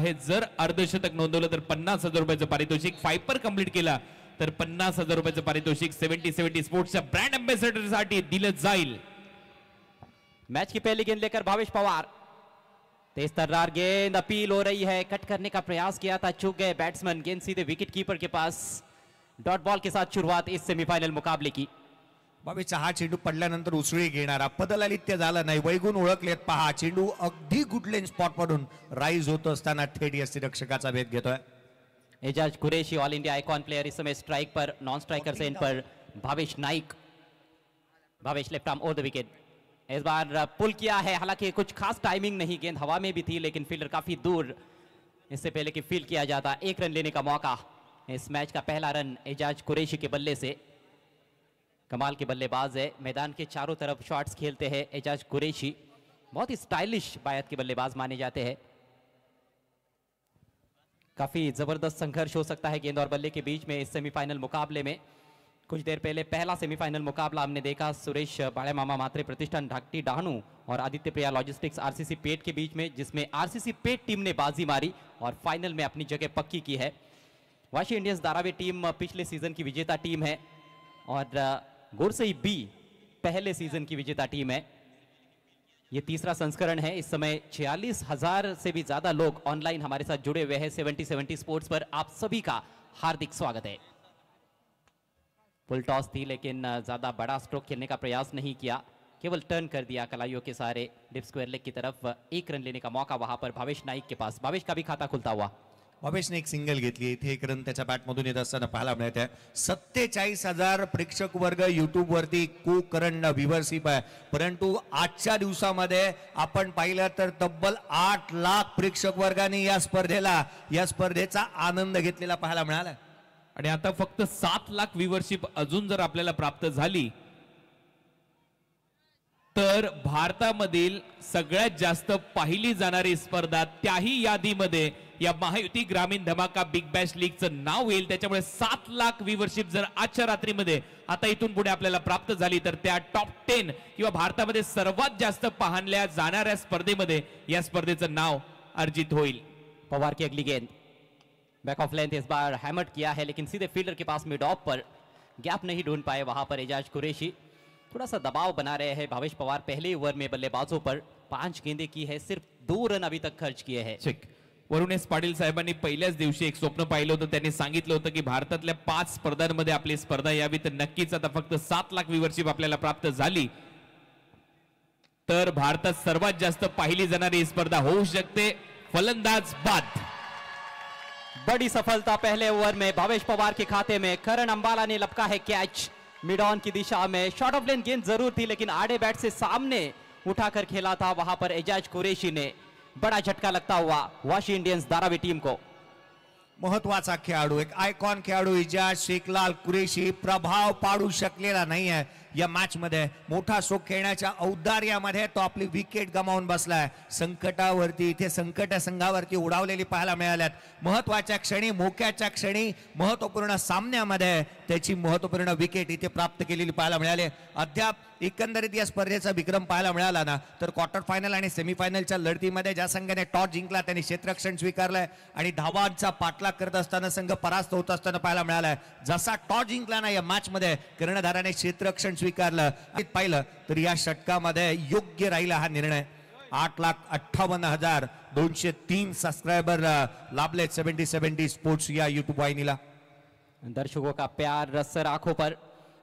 आहे. जर अर्धशतक नोंदवलं तर 50,000 रुपयाचं पारितोषिक, फायपर कंप्लीट केला तर 50,000 रुपयाचं पारितोषिक 70-70 स्पोर्ट्सच्या ब्रँड अँबॅसेडर साठी दिलं जाईल. मैच की पहली गेंद लेकर भावेश पवार, तेज तर्रार गेंद, अपील हो रही है, कट करने का प्रयास किया था, चूक गए बैट्समैन, गेंद सीधे विकेट कीपर के पास. डॉट बॉल के साथ शुरुआत इस सेमीफाइनल मुकाबले की. बाबीचा हा चेंडू पडल्यानंतर उसळी घेणारा पदलालित्य झालं नाही, वैगून ओळखलेत. पहा चेंडू अगदी गुड लेन स्पॉट पडून राईज होत असताना थेट यष्टिरक्षकाचा भेद घेतोय. Ejaz Qureshi all India icon player इस समय स्ट्राइक पर, नॉन स्ट्राइकर से इन पर Bhavesh Naik. Bhavesh left arm over the wicket, इस बार पुल किया है, हालांकि कुछ खास टाइमिंग नहीं, गेंद हवा में भी थी लेकिन फील्डर काफी दूर, इससे पहले कि फील्ड किया जाता. एक रन लेने का मौका. इस मैच का पहला रन एजाज कुरैशी के बल्ले से. कमाल के बल्लेबाज है, मैदान के चारों तरफ शॉट्स खेलते हैं एजाज कुरैशी, बहुत ही स्टाइलिश बायत के बल्लेबाज माने जाते हैं. काफी जबरदस्त संघर्ष हो सकता है गेंद और बल्ले के बीच में इस सेमीफाइनल मुकाबले में. कुछ देर पहले पहला सेमीफाइनल मुकाबला हमने देखा सुरेश बाळे मामा मात्रे प्रतिष्ठान ढाकटी डहाणू और आदित्य प्रिया लॉजिस्टिक्स आरसीसी पेट के बीच में, जिसमें आरसीसी पेट टीम ने बाजी मारी और फाइनल में अपनी जगह पक्की की है. वाशी इंडियंस धारावी टीम पिछले सीजन की विजेता टीम है और गोरसई बी पहले सीजन की विजेता टीम है. ये तीसरा संस्करण है. इस समय 46,000 से भी ज्यादा लोग ऑनलाइन हमारे साथ जुड़े हुए हैं 70-70 स्पोर्ट्स पर. आप सभी का हार्दिक स्वागत है. फुल टॉस थी लेकिन ज्यादा बड़ा स्ट्रोक खेलने का प्रयास नहीं किया, केवल टर्न कर दिया कलाइयों के सारे डिप स्क्वायर लेग की तरफ. एक रन लेने का मौका वहां पर भावेश नाईक के पास. भावेश का भी खाता खुलता हुआ. भावेशने एक सिंगल घेतली, इथे एक रन त्याच्या बॅटमधून येत असताना पाहायला मिळत आहे. 47,000 प्रेक्षक वर्ग युट्यूब वरती करंट व्ह्यूअरशिप आहे, परंतु आजच्या दिवसामध्ये आपण पाहिलं तर तब्बल 8 लाख प्रेक्षक वर्गाने या स्पर्धेचा आनंद घेतलेला पाहायला मिळाला. आणि आता फक्त 7 लाख व्ह्यूअरशिप अजून जर आपल्याला प्राप्त झाली तर भारतामधील सगळ्यात जास्त पाहिली जाणारी स्पर्धा त्याही यादीमध्ये या महायुती ग्रामीण धमाका बिग बॅश लीगचं नाव येईल. त्याच्यामुळे 7 लाख व्ह्यूअरशिप जर आजच्या रात्रीमध्ये आता इथून पुढे आपल्याला प्राप्त झाली तर त्या टॉप 10 किंवा भारतामध्ये सर्वात जास्त पाहल्या जाणाऱ्या स्पर्धेमध्ये या स्पर्धेचं नाव अर्जित होईल. पवार की अगली गेंद, बैक ऑफ लेंथ, इस बार हैमर किया है लेकिन सीधे फील्डर के पास मिड ऑफ पर, गैप नहीं ढूंढ पाए वहां पर एजाज कुरैशी. थोड़ा सा दबाव बना रहे हैं भावेश पवार. पहले ओवर में बल्लेबाजों पर 5 गेंदें की है, सिर्फ 2 रन अभी तक खर्च किए हैं. चेक. वरुण एस पाटील साहेबांनी पहिल्याच दिवशी एक स्वप्न पाहिलं होतं. त्यांनी सांगितलं होतं की भारतातल्या 5 स्पर्धांमध्ये आपली स्पर्धा यावी, तर नक्कीच आता फक्त 7 लाख व्ह्यूअरशिप आपल्याला प्राप्त झाली तर भारतात सर्वात जास्त पाहिली जाणारी स्पर्धा होऊ शकते. फलंदाज बाद. बड़ी सफलता पहले ओवर में भावेश पवार के खाते में. करण अंबाला ने लपका है कैच मिड ऑन की दिशा में. शॉर्ट ऑफ लेन गेंद जरूर थी लेकिन आड़े बैट से सामने उठाकर खेला था वहां पर एजाज कुरैशी ने. बड़ा झटका लगता हुआ वाशी इंडियंस धारावी टीम को. महत्वाचा खेळाडू, एक आयकॉन खेळाडू एजाज शेखलाल कुरैशी प्रभाव पाडू शकलेला नाही आहे या मॅच मध्ये. मोठा स्ट्रोक खेळण्याच्या औदार्यामध्ये तो आपली विकेट गमावून बसलाय. संकटावरती इथे संकट संघावरती उडावलेली पाहायला मिळाल्यात. महत्वाच्या क्षणी, मोक्याच्या क्षणी, महत्वपूर्ण सामन्यामध्ये त्याची महत्वपूर्ण विकेट इथे प्राप्त केलेली पाहायला मिळाली. अद्याप एकंदरीत या स्पर्धेचा विक्रम पाहायला मिळाला ना तर क्वार्टर फायनल आणि सेमीफायनलच्या लढतीमध्ये ज्या संघाने टॉस जिंकला त्यांनी क्षेत्ररक्षण स्वीकारलंय आणि धावांचा पाठलाग करत असताना संघ परास्त होत असताना पाहायला मिळालाय. जसा टॉस जिंकला ना या मॅच मध्ये कर्णधाराने क्षेत्ररक्षण स्वीकारलं. पाहिलं तर या षटकामध्ये योग्य राहिला हा निर्णय. 8,58,203 सबस्क्राइबर लाभले 70-70 स्पोर्ट्स या यूट्यूब वाहिनीला. दर्शकों का प्यार रसर आंखों पर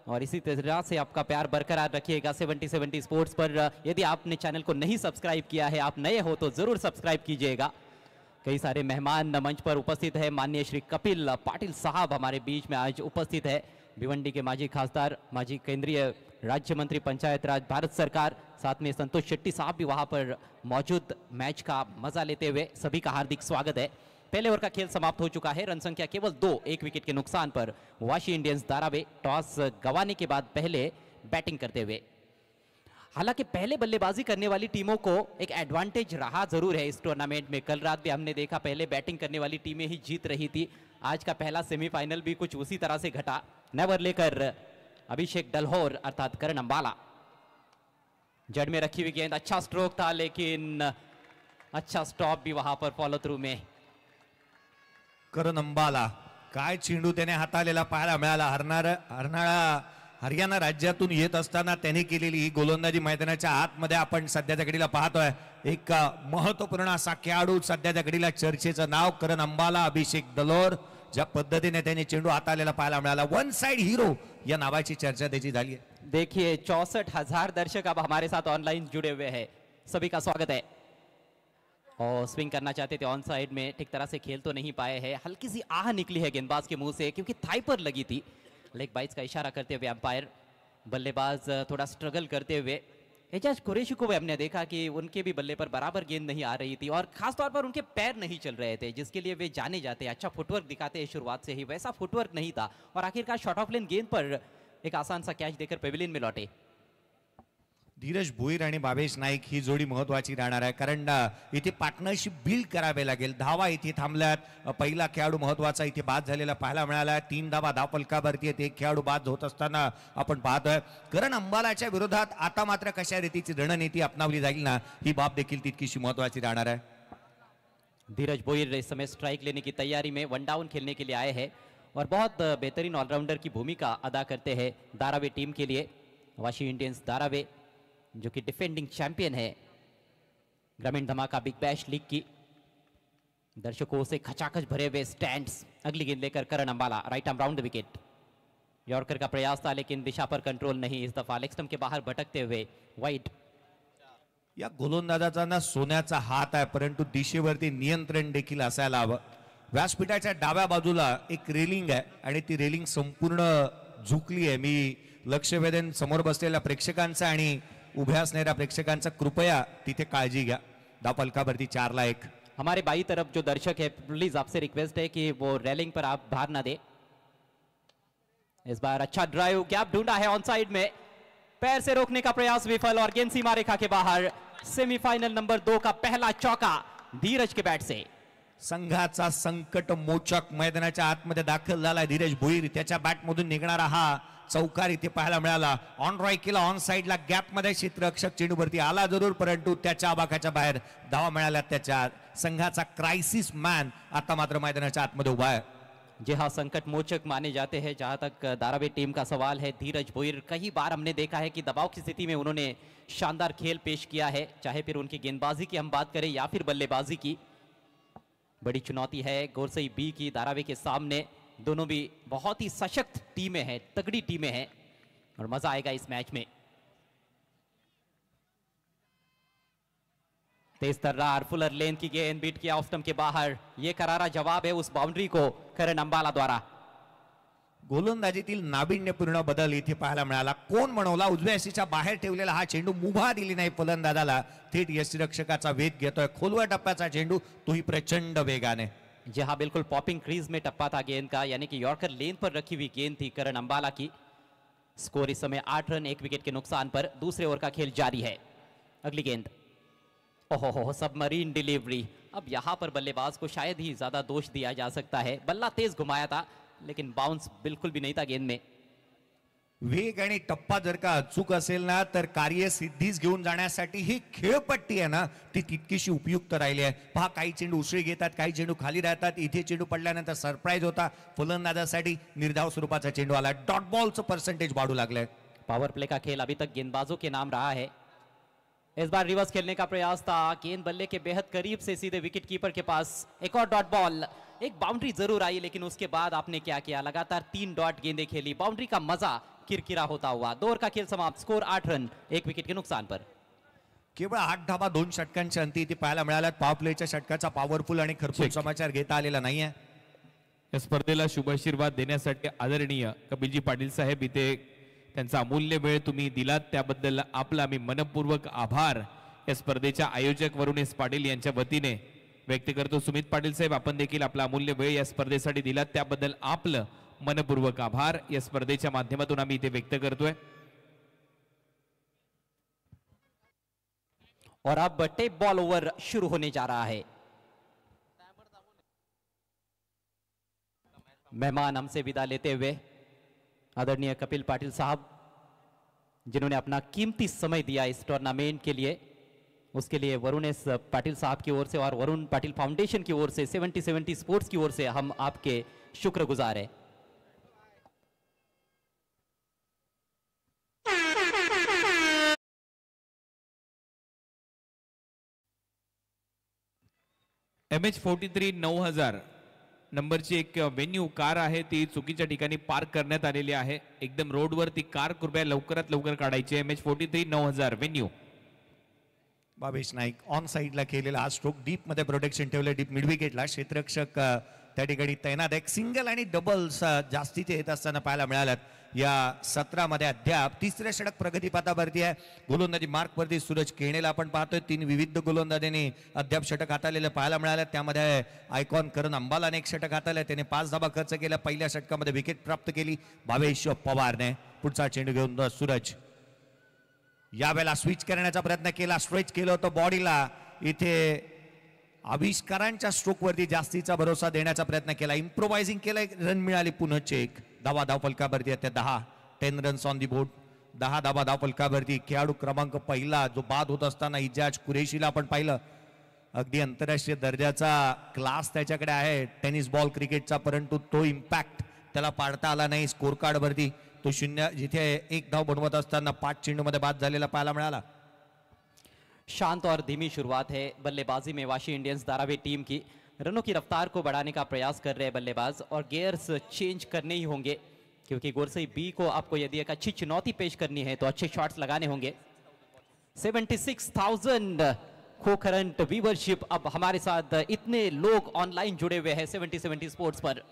और इसी तरह से आपका प्यार बरकरार रखिएगा 70-70 स्पोर्ट्स पर. यदि आपने चैनल को नहीं सब्सक्राइब किया है, आप नए हो तो जरूर सब्सक्राइब कीजिएगा. कई सारे मेहमान मंच पर उपस्थित है. माननीय श्री कपिल पाटिल साहब हमारे बीच में आज उपस्थित है. भिवंडी के माजी खासदार, माजी केंद्रीय राज्य मंत्री पंचायत राज भारत सरकार, साथ में संतोष शेट्टी साहब भी वहां पर मौजूद. मैच का मजा लेते हुए सभी का हार्दिक स्वागत है. पहले ओवर का खेल समाप्त हो चुका है. रन संख्या केवल 2, 1 विकेट के नुकसान पर वाशी इंडियंस धारावी टॉस गंवाने के बाद पहले बैटिंग करते हुए. हालांकि पहले बल्लेबाजी करने वाली टीमों को एक एडवांटेज रहा जरूर है इस टूर्नामेंट में. कल रात भी हमने देखा पहले बैटिंग करने वाली टीमें ही जीत रही थी. आज का पहला सेमीफाइनल भी कुछ उसी तरह से घटा. नेवर लेकर अभिषेक डलहोर अर्थात करण अंबाला. जड़ में रखी हुई गेंद, अच्छा स्ट्रोक था लेकिन अच्छा स्टॉप भी वहां पर फॉलो थ्रू में. करण अंबाला काय चेंडू त्याने हाताळलेला पाहायला मिळाला. हरियाणा राज्यातून येत असताना त्याने केलेली ही गोलंदाजी मैदानाच्या आतमध्ये आपण सध्याच्या घडीला पाहतोय. एक महत्वपूर्ण असा खेळाडू सध्याच्या घडीला चर्चेचं नाव करण अंबाला, अभिषेक दलोर. ज्या पद्धतीने त्याने चेंडू हाताळलेला पाहायला मिळाला, वन साइड हीरो या नावाची चर्चा त्याची झाली आहे. देखिए 64,000 दर्शक अब हमारे साथ ऑनलाइन जुड़े हुए हैं, सभी का स्वागत है. और स्विंग करना चाहते थे ऑन साइड में, ठीक तरह से खेल तो नहीं पाए हैं. हल्की सी आह निकली है गेंदबाज के मुंह से क्योंकि थाई पर लगी थी. लेग बाइट्स का इशारा करते हुए अंपायर, बल्लेबाज थोड़ा स्ट्रगल करते हुए. एजाज कुरैशी को भी हमने देखा कि उनके भी बल्ले पर बराबर गेंद नहीं आ रही थी और खासतौर पर उनके पैर नहीं चल रहे थे, जिसके लिए वे जाने जाते हैं. अच्छा फुटवर्क दिखाते हैं शुरुआत से ही, वैसा फुटवर्क नहीं था और आखिरकार शॉट ऑफ लेन गेंद पर एक आसान सा कैच देकर पेविलियन में लौटे. धीरज भोईर आणि भावेश नाईक ही जोडी महत्वाची राहणार आहे, कारण इथे पार्टनरशिप बिल्ड करावे लागेल. धावा इथे थांबल्यात. पहिला खेळाडू महत्वाचा इथे बाद झालेला पाहायला मिळाला. 3 धावा धावफलकावरती आहेत. एक खेळाडू बाद होत असताना आपण पाहतोय. करण अंबालाच्या विरोधात आता मात्र कशा रीतीची रणनीती अपनावली जाईल ना, ही बाब देखील तितकीशी महत्वाची राहणार आहे. धीरज भोईर इस समय स्ट्राइक लेने की तैयारी में वन डाउन खेलने के लिए आए हैं और बहुत बेहतरीन ऑलराउंडर की भूमिका अदा करते हैं धारावी टीम के लिए. वाशी इंडियंस धारावी जो कि डिफेंडिंग चैंपियन है ग्रामीण धमाका बिग बैश लीग की. दर्शकों से खचाखच भरे हुए स्टैंड्स. अगली गेंद लेकर Karan Ambala, right arm round the wicket. Yorker का प्रयास था लेकिन दिशा पर कंट्रोल नहीं. इस दफा लेग स्टंप के बाहर भटकते हुए वाइड. या गोलंदाजाचा ना सोन्याचा हात आहे, परंतु दिशेवरती नियंत्रण देखील असायला हवं. व्यासपीठाच्या डाव्या बाजूला एक रेलिंग आहे आणि ती रेलिंग संपूर्ण झुकली आहे. मी लक्ष वेधन समोर बसलेल्या प्रेक्षकांचा आणि उभ्या असणाऱ्या प्रेक्षकांचा कृपया तिथे काळजी घ्या. धावफलकावरती 4-1. हमारे बाई तरफ जो दर्शक है प्लीज आपसे रिक्वेस्ट है कि वो रेलिंग पर आप बाहर ना दे. इस बार अच्छा ड्राइव, गैप ढूंढा है ऑन साइड में, पैर से रोकने का प्रयास विफल और गेंद सीमा रेखा के बाहर. सेमीफाइनल नंबर 2 का पहला चौका धीरज के बैट से. संघाचा संकट मोचक मैदानाच्या आतमध्ये दाखल झाला. धीरज भोईर त्याच्या बॅटमधून निघणारा हा चौकार इथे पाहायला मिळाला. ऑन रॉय केला, ऑन साइडला गॅप मध्ये क्षेत्ररक्षक चेंडूवरती आला जरूर, परंतु त्याच्या आबाखाच्या बाहेर धावा मिळाल्या. त्याच्या संघाचा क्राइसिस मॅन आता मात्र मैदानाच्या आतमध्ये उभा आहे. जी हाँ, संकट मोचक माने जाते हैं. जहां तक धारावी टीम का सवाल है, धीरज भोईर कई बार हमने देखा है कि दबाव की स्थिति में उन्होंने शानदार खेल पेश किया है, चाहे फिर उनकी गेंदबाजी की हम बात करें या फिर बल्लेबाजी की. बड़ी चुनौती है गोरसई बी की धारावी के सामने. दोनों भी बहुत ही सशक्त टीमें हैं, तगड़ी टीमें हैं और मजा आएगा इस मैच में. तेज तर्रार फुलर लेन की गेंद बीट किया ऑफ स्टंप के बाहर. ये करारा जवाब है उस बाउंड्री को करण अंबाला द्वारा. गोलंदाजीतील नाविन्यपूर्ण बदल इथे पाहायला मिळाला. कोण म्हणवला, उजव्या यष्टीच्या बाहेर ठेवलेला हा चेंडू मुभा दिली नाही फलंदाजाला. थेट यष्टीरक्षकाचा वेध घेतोय. खोलवर टप्प्याचा चेंडू, तोही प्रचंड वेगाने. जी हाँ, बिल्कुल पॉपिंग क्रीज में टप्पा था गेंद का, यानी कि यॉर्कर लेन पर रखी हुई गेंद थी करण अंबाला की. स्कोर इस समय 8 रन 1 विकेट के नुकसान पर. दूसरे ओवर का खेल जारी है. अगली गेंद, ओहो सबमरीन डिलीवरी. अब यहां पर बल्लेबाज को शायद ही ज्यादा दोष दिया जा सकता है. बल्ला तेज घुमाया था लेकिन बाउंस बिल्कुल भी नहीं था गेंद में. वेग आणि टप्पा जर का अचूक असेल ना, तर कार्य सिद्धीच घेऊन जाण्यासाठी ही खेळपट्टी आहे ना, ती तितकीशी उपयुक्त राहिली आहे. पहा, काही चेंडू उसळी घेतात, काही चेंडू खाली राहतात. इथे चेंडू पडल्यानंतर सरप्राईज होता फलंदाजासाठी. निर्धाव स्वरूपाचा चेंडू आला. डॉट बॉलचं पर्सेंटेज वाढू लागलंय. पावर प्ले का खेल अभी तक गेंदबाजों के नाम रहा है. इस बार रिवर्स खेलने का प्रयास था, गेंद बल्ले के बेहद करीब से सीधे विकेट कीपर के पास. एक और डॉट बॉल. एक बाउंड्री जरूर आई लेकिन उसके बाद आपने क्या किया, लगातार 3 डॉट गेंदें खेली. बाउंड्री का मजा किरकिरा होता हुआ. 2 ओवर का खेल समाप्त. स्कोर 8 रन 1 विकेट के नुकसान पर. केवळ 8 धावा 2 षटकांच्या अंती इथे पाहायला मिळाल्यात. पॉवर प्लेच्या षटकाचा पॉवरफुल आणि खरपूस समाचार घेता आलेला नाहीये. या स्पर्धेला शुभाशीर्वाद देण्यासाठी आदरणीय कपिलजी पाटील साहेब इथे त्यांचा अमूल्य वेळ तुम्ही दिलात, त्याबद्दल आपला मी मनपूर्वक आभार या स्पर्धेच्या आयोजक वरुणेश पाटील यांच्या वतीने व्यक्त करतो. सुमित पाटील साहेब, आपण देखील आपला अमूल्य वेळ या स्पर्धेसाठी दिलात, त्याबद्दल आपलं मनपूर्वक आभार या स्पर्धेच्या माध्यमातून आम्ही इथे व्यक्त करतोय. और अब टेप बॉल ओवर शुरू होने जा रहा है. मेहमान हमसे विदा लेते हुए आदरणीय कपिल पाटिल साहब, जिन्होंने अपना कीमती समय दिया इस टूर्नामेंट के लिए उसके लिए वरुणेश पाटिल साहब की ओर से और वरुण पाटिल फाउंडेशन की ओर से 70-70 स्पोर्ट्स की ओर से हम आपके शुक्रगुजार हैं। MH43 9000 नंबरची एक व्हेन्यू कार आहे ती चुकीच्या ठिकाणी पार्क करण्यात आलेली आहे। एकदम रोडवर ती कार कृपया लवकरात लवकर काढायची। MH43 9000 venue. Bhavesh Naik on साइडला केलेला हा स्ट्रोक डीप मध्ये प्रोटेक्शन ठेवलं, डीप मिड विकेटला क्षेत्ररक्षक त्या ठिकाणी तैनात एक सिंगल आणि डबल्स जास्तीचे येत असताना पाहायला मिळाल्यात या सत्रामध्ये। अद्याप तिसरे षटक प्रगतीपथावरती आहे। गोलंदाजी मार्क वरती सूरज केणेला आपण पाहतोय 3 विविध गोलंदाजांनी अद्याप षटक हाताळलेले पाहायला मिळाले। त्यामध्ये आयकॉन करण अंबालाने एक षटक हाताळले, त्याने 5 धावा खर्च केल्या। पहिल्या षटकामध्ये विकेट प्राप्त केली भावेश पवारने। पुढचा चेंडू घेऊन सूरज यावेळेला स्विच करण्याचा प्रयत्न केला, स्ट्रेच केलं होतं बॉडीला। इथे आविष्कारांच्या स्ट्रोक वरती जास्तीचा भरोसा देण्याचा प्रयत्न केला, इम्प्रोवायझिंग केलं, रन मिळाली पुन्हा चेक। धावा धावफलकावरती त्या 10 रन्स ऑन दी बोर्ड। 10 धावा धावफलकावरती खेळाडू क्रमांक पहिला जो बाद होत असताना इजाज कुरेशीला आपण पाहिलं, अगदी आंतरराष्ट्रीय दर्जाचा क्लास त्याच्याकडे आहे टेनिस बॉल क्रिकेटचा, परंतु तो इम्पॅक्ट त्याला पाडता आला नाही स्कोर कार्ड वरती। तो 0 जिथे 1 धाव बनवत असताना 5 चेंडूमध्ये बाद झालेला पाहायला मिळाला। शांत और धीमी शुरुआत है बल्लेबाजी में वाशी इंडियंस धारावी टीम की। रनों की रफ्तार को बढ़ाने का प्रयास कर रहे हैं बल्लेबाज और गियर्स चेंज करने ही होंगे, क्योंकि गोरसई बी को आपको यदि एक अच्छी चुनौती पेश करनी है तो अच्छे शॉट्स लगाने होंगे। 76,000 को करंट व्यूवरशिप। अब हमारे साथ इतने लोग ऑनलाइन जुड़े हुए हैं 70-70 स्पोर्ट्स पर।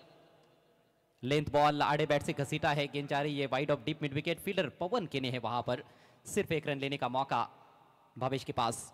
लेंथ बॉल आड़े बैट से घसीटा है, गेंद जा रही है wide of deep mid wicket. Fielder Pawan Kene है वहां पर, सिर्फ 1 रन लेने का मौका भावेश के पास।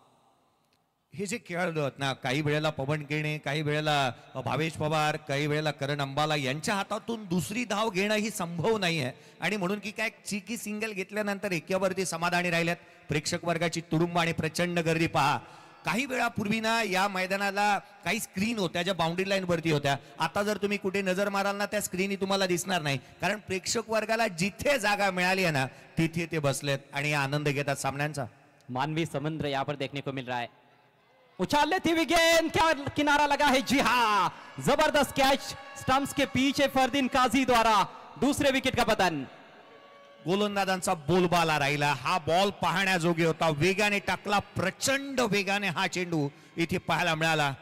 हे जे खेळाडू आहेत ना, काही वेळेला पवन केणे, काही वेळेला भावेश पवार, काही वेळेला करण अंबाला यांच्या हातातून दुसरी धाव घेणं ही संभव नाही आहे। आणि म्हणून की काय चिकी सिंगल घेतल्यानंतर एकावरती समाधानी राहिल्यात प्रेक्षक वर्गाची तुडुंब आणि प्रचंड गर्दी पहा। काही वेळापूर्वी ना या मैदानाला काही स्क्रीन होत्या ज्या बाउंड्री लाईन वरती होत्या, आता जर तुम्ही कुठे नजर माराल ना त्या स्क्रीन तुम्हाला दिसणार नाही, कारण प्रेक्षक वर्गाला जिथे जागा मिळाली आहे ना तिथे ते बसलेत आणि आनंद घेतात सामन्यांचा। मानवी समुद्र यहाँ पर देखने को मिल रहा है। उछाल लेती हुई गेंद, क्या किनारा लगा है? जी हाँ, जबरदस्त कैच स्टंप्स के पीछे फरदीन काजी द्वारा। दूसरे विकेट का पतन। गोलंदाजांचा बोलबाला राहिला, हा बॉल पाहण्याजोगे होता, वेगाने टाकला, प्रचंड वेगाने हा चेंडू इथे पाहायला मिळाला।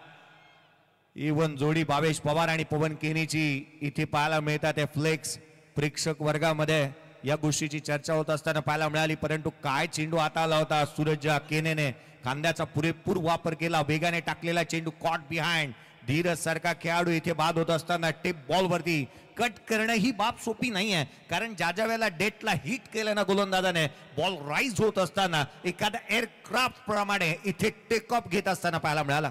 इवन जोडी भावेश पवार आणि पवन केनीची इथे पाहायला मिळतात आहे फ्लेक्स। प्रेक्षक वर्गामध्ये या गोष्टीची चर्चा होत असताना पाहायला मिळाली, परंतु काय चेंडू हाताळला होता सूरज केनेने। खांद्याचा पुरेपूर वापर केला, वेगाने टाकलेला चेंडू कॉट बिहाइंड। धीरज सारखा खेळाडू इथे बाद होत असताना टिप बॉल वरती कट करणं ही बाब सोपी नाही आहे, कारण ज्या ज्या वेळेला डेटला हिट केलं ना गोलंदाजाने, बॉल राईज होत असताना एखाद्या एअरक्राफ्ट प्रमाणे इथे टेक ऑफ घेत असताना पाहायला मिळाला।